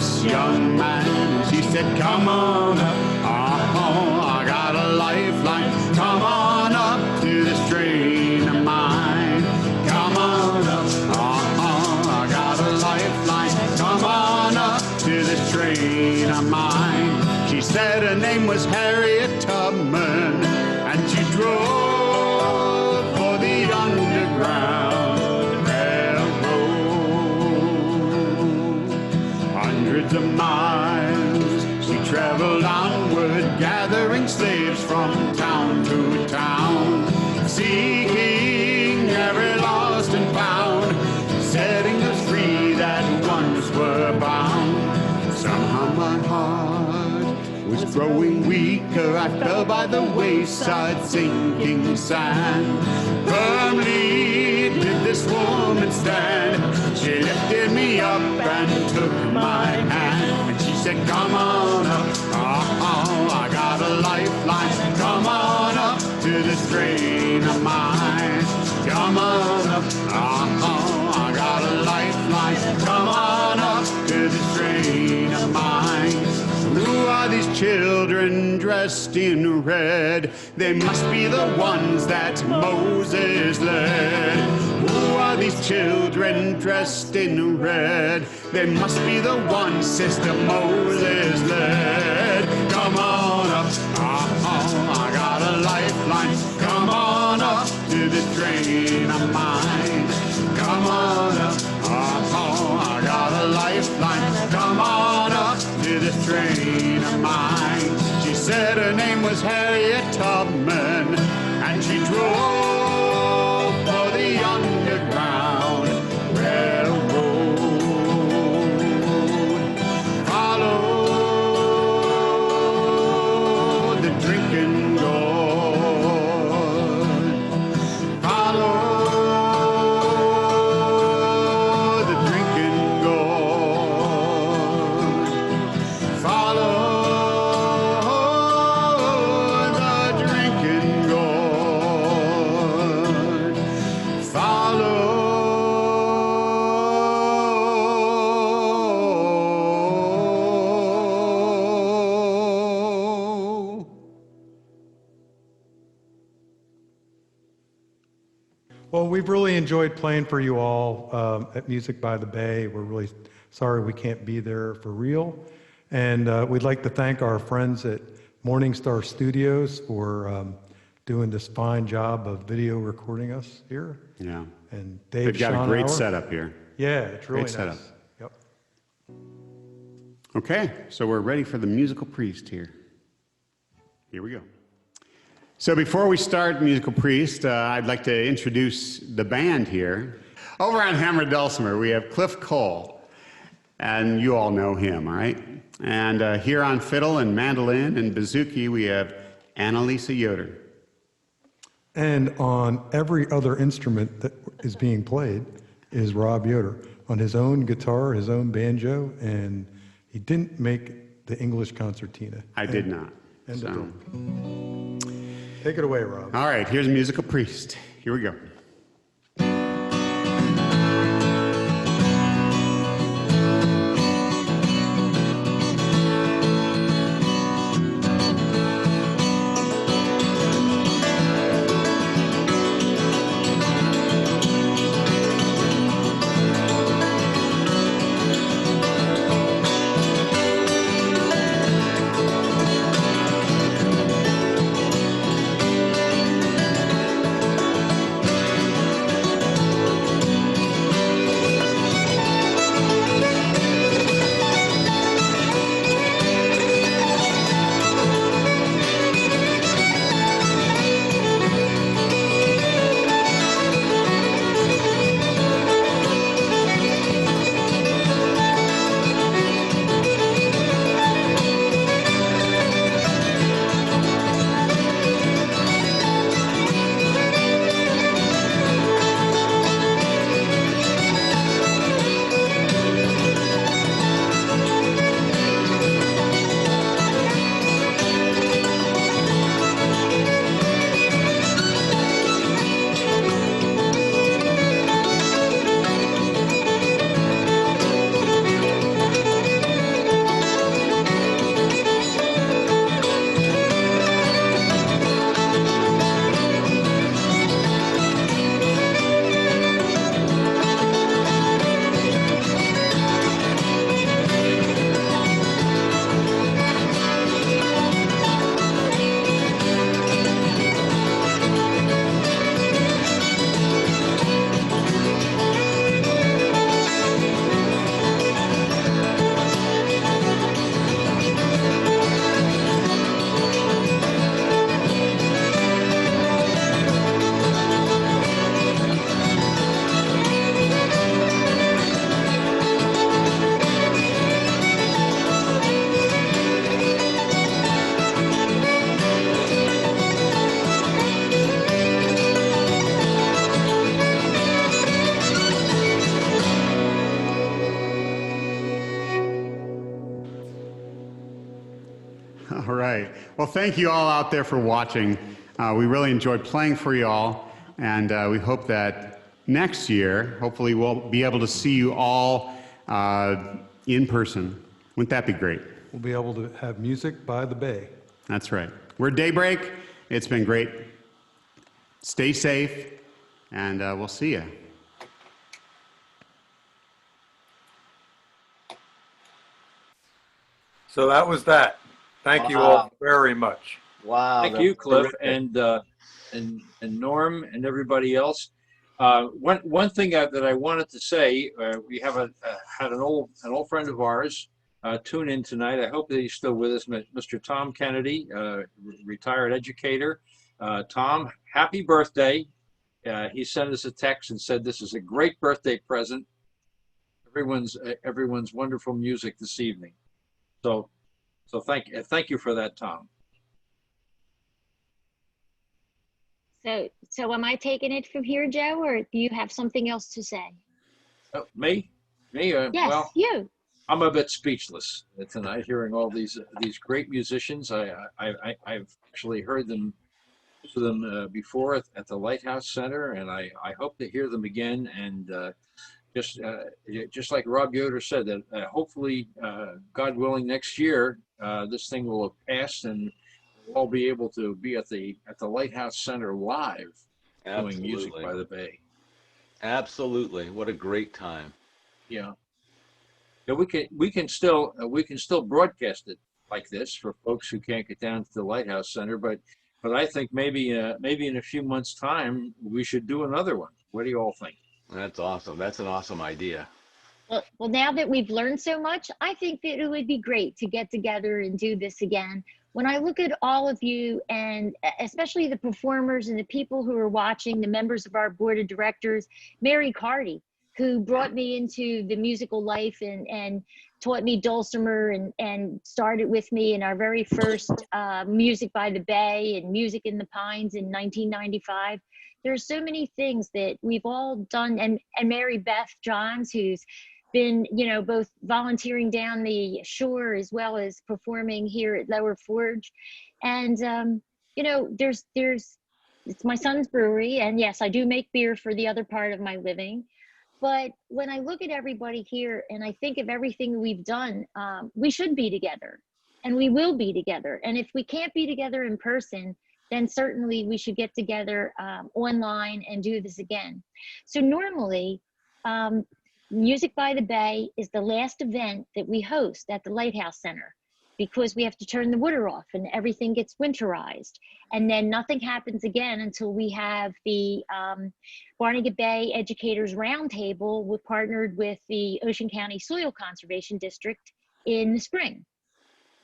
this young man. She said, come on up, I got a lifeline. Come on up to this train of mine. Come on up, I got a lifeline. Come on up to this train of mine. She said her name was Harriet Tubman, and she drove for the Underground Railroad. Hundreds of miles she traveled onward, gathering slaves from town to town, seeking every lost and found, setting those free that once were bound. Somehow my heart was growing weaker. I fell by the wayside, sinking sand. Firmly did this woman stand. She lifted me up and took my hand. And she said, come on up, I got a lifeline. Come on up to this train of mine. Come on up, I got a lifeline. Come on up to this train of mine. Who are these children dressed in red? They must be the ones that Moses led. Who are these children dressed in red? They must be the ones Sister Moses led. Come on up, I got a lifeline. Come on up to this train of mine. Come on up, I got a lifeline. Come on up to this train of mine. She said her name was Harriet Tubman, and she drove for the Underground Railroad. Follow the drinking gourd. Follow the drinking gourd. Follow the drinking gourd. Follow. Well, we've really enjoyed playing for you all at Music by the Bay. We're really sorry we can't be there for real. And we'd like to thank our friends at Morningstar Studios for doing this fine job of video recording us here. Yeah. And Dave They've got a Schonauer. great setup here. Yeah, it's really Great nice. setup. Yep. Okay, so we're ready for the musical priest here. Here we go. So before we start Musical Priest, I'd like to introduce the band here. Over on Hammer Dulcimer, we have Cliff Cole, and you all know him, all right? And here on fiddle and mandolin and bouzouki, we have Annalisa Yoder. And on every other instrument that is being played is Rob Yoder on his own guitar, his own banjo, and he didn't make the English concertina. I did not. And so. the drum. Take it away, Rob. All right, here's Musical Priest. Here we go. All right. Well, thank you all out there for watching. We really enjoyed playing for you all, and we hope that next year, hopefully we'll be able to see you all in person. Wouldn't that be great? We'll be able to have music by the bay. That's right. We're Daybreak. It's been great. Stay safe, and we'll see you. So that was that. Thank you all very much. Wow. Thank that's you, Cliff, terrific. and Norm and everybody else. One thing that I wanted to say, we have had an old friend of ours tune in tonight. I hope that he's still with us, Mr. Tom Kennedy, retired educator. Tom, happy birthday! He sent us a text and said this is a great birthday present. Everyone's wonderful music this evening. So thank you for that, Tom. So am I taking it from here, Joe, or do you have something else to say? Me? Yes, Well, you. I'm a bit speechless tonight, hearing all these great musicians. I've actually heard them before at the Lighthouse Center, and I hope to hear them again. And just like Rob Yoder said, that hopefully, God willing, next year this thing will have passed and we'll all be able to be at the Lighthouse Center live, doing music by the bay. Absolutely. What a great time. Yeah. Yeah, we can still broadcast it like this for folks who can't get down to the Lighthouse Center, but I think maybe in a few months' time we should do another one. What do you all think? That's awesome. That's an awesome idea. Well, now that we've learned so much, I think that it would be great to get together and do this again. When I look at all of you, and especially the performers and the people who are watching, the members of our board of directors, Mary Carty, who brought me into the musical life and taught me dulcimer and started with me in our very first Music by the Bay and Music in the Pines in 1995. There's so many things that we've all done, and Mary Beth Johns, who's been, both volunteering down the shore as well as performing here at Lower Forge. And, it's my son's brewery, and yes, I do make beer for the other part of my living. But when I look at everybody here and I think of everything we've done, we should be together, and we will be together. And if we can't be together in person, then certainly we should get together online and do this again. So normally, Music by the Bay is the last event that we host at the Lighthouse Center, because we have to turn the water off and everything gets winterized. And then nothing happens again until we have the Barnegat Bay Educators Roundtable. We're partnered with the Ocean County Soil Conservation District in the spring.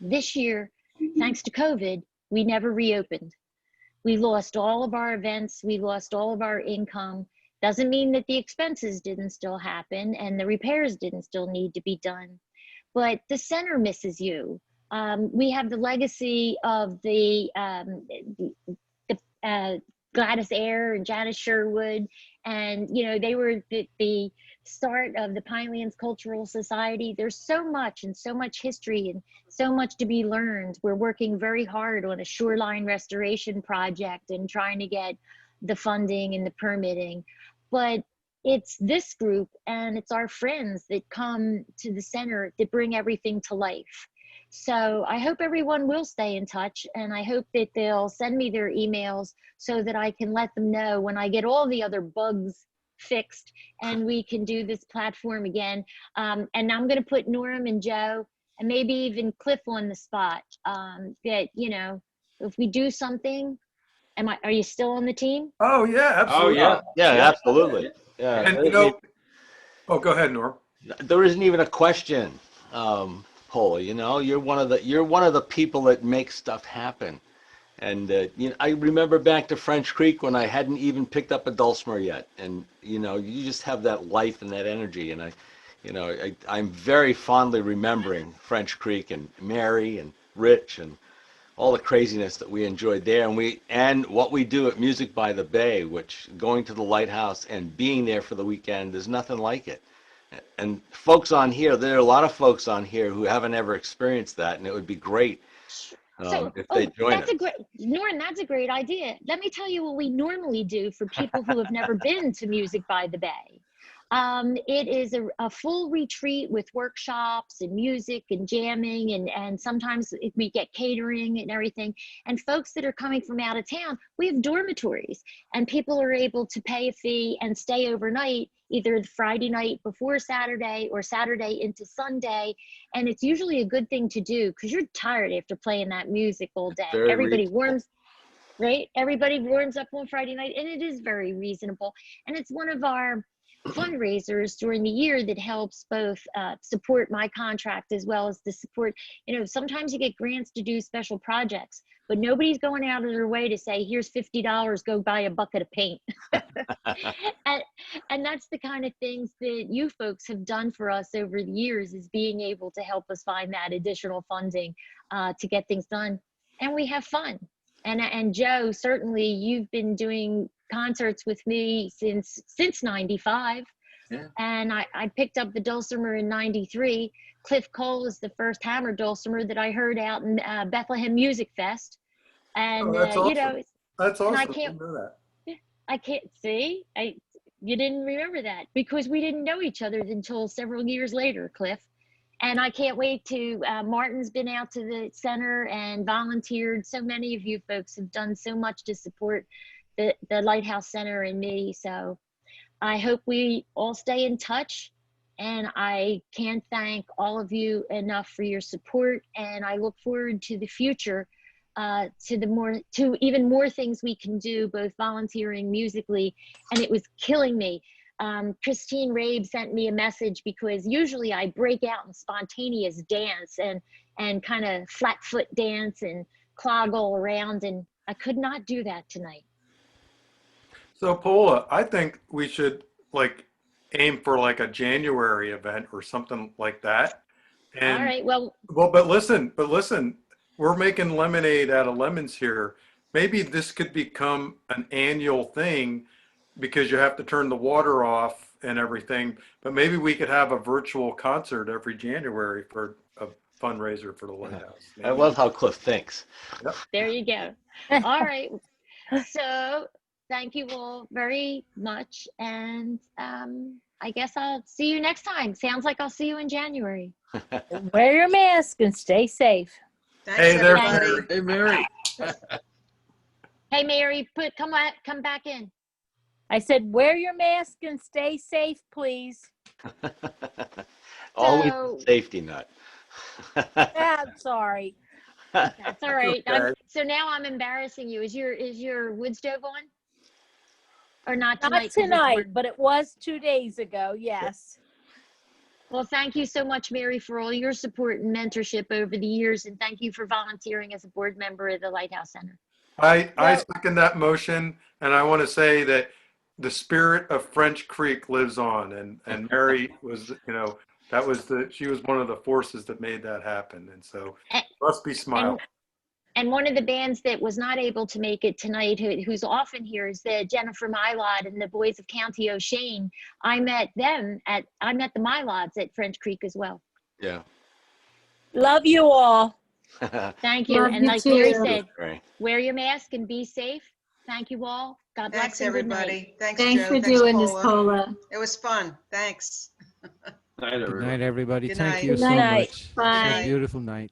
This year, thanks to COVID, we never reopened. We lost all of our events. We lost all of our income. Doesn't mean that the expenses didn't still happen and the repairs didn't still need to be done, but the center misses you. We have the legacy of the Gladys Eyre and Janice Sherwood, and they were the start of the Pinelands Cultural Society. There's so much and so much history and so much to be learned. We're working very hard on a shoreline restoration project and trying to get the funding and the permitting. But it's this group and it's our friends that come to the center that bring everything to life. So I hope everyone will stay in touch, and I hope that they'll send me their emails so that I can let them know when I get all the other bugs fixed and we can do this platform again. And I'm going to put Norm and Joe and maybe even Cliff on the spot, that, if we do something, are you still on the team? Oh, yeah, absolutely. Oh, Yeah, absolutely. Yeah. And, oh, go ahead, Norm. There isn't even a question, Pola. You're one of the people that make stuff happen. And I remember back to French Creek when I hadn't even picked up a dulcimer yet, and you just have that life and that energy. And I'm very fondly remembering French Creek and Mary and Rich and all the craziness that we enjoyed there, and what we do at Music by the Bay, which going to the Lighthouse and being there for the weekend, there's nothing like it. And folks on here, there are a lot of folks on here who haven't ever experienced that, and it would be great if they join that's us. a great, Norton, that's a great idea. Let me tell you what we normally do for people who have never been to Music by the Bay. It is a full retreat with workshops and music and jamming, and sometimes we get catering and everything. And folks that are coming from out of town, we have dormitories, and people are able to pay a fee and stay overnight, either the Friday night before Saturday or Saturday into Sunday. And it's usually a good thing to do because you're tired after playing that music all day. Very Everybody reasonable. warms, right? Everybody warms up on Friday night, and it is very reasonable. And it's one of our fundraisers during the year that helps both support my contract as well as the support. You know, sometimes you get grants to do special projects, but nobody's going out of their way to say, here's $50, go buy a bucket of paint. and that's the kind of things that you folks have done for us over the years, is being able to help us find that additional funding to get things done. And we have fun. And Joe, certainly you've been doing concerts with me since 95. Yeah. And I picked up the dulcimer in 93. Cliff Cole is the first hammer dulcimer that I heard out in Bethlehem Music Fest. And, that's awesome. you know, That's awesome. and I didn't know that. I can't see, you didn't remember that because we didn't know each other until several years later, Cliff. And I can't wait to, Martin's been out to the center and volunteered. So many of you folks have done so much to support the Lighthouse Center and me. So I hope we all stay in touch. And I can't thank all of you enough for your support. And I look forward to the future, to even more things we can do, both volunteering musically. And it was killing me. Christine Rabe sent me a message because usually I break out in spontaneous dance and kind of flat foot dance and clog all around, and I could not do that tonight. So Pola, I think we should like aim for like a January event or something like that. And All right, well, but listen, we're making lemonade out of lemons here. Maybe this could become an annual thing, because you have to turn the water off and everything, but maybe we could have a virtual concert every January for a fundraiser for the Lighthouse. I love how Cliff thinks. Yep. there you go. All right, so thank you all very much, and I guess I'll see you next time. Sounds like I'll see you in January. Wear your mask and stay safe. Thanks, Hey there, everybody. Hey, Mary. Hey, Mary, come back in. I said, wear your mask and stay safe, please. Always So- a safety nut. I'm sorry. That's all right. Okay. So now I'm embarrassing you. Is your wood stove on? Or not tonight? Not 'cause it's tonight, work- but it was 2 days ago, yes. Well, thank you so much, Mary, for all your support and mentorship over the years. And thank you for volunteering as a board member of the Lighthouse Center. I Well- second that motion, and I want to say that the spirit of French Creek lives on, and Mary was, she was one of the forces that made that happen, and so must be smiling. And one of the bands that was not able to make it tonight, who's often here, is the Jennifer Mylod and the Boys of County O'Shane. I met the Mylods at French Creek as well. Yeah. Love you all. Thank you. Love And you like Mary too. said, Right. wear your mask and be safe. Thank you all. God bless Thanks, and good night. everybody. Thanks, Thanks Joe. for Thanks, doing this, Pola. Pola. It was fun. Thanks. Night, Good everybody. night, everybody. Good Thank night. you Good so night. much. Bye. It's a beautiful night.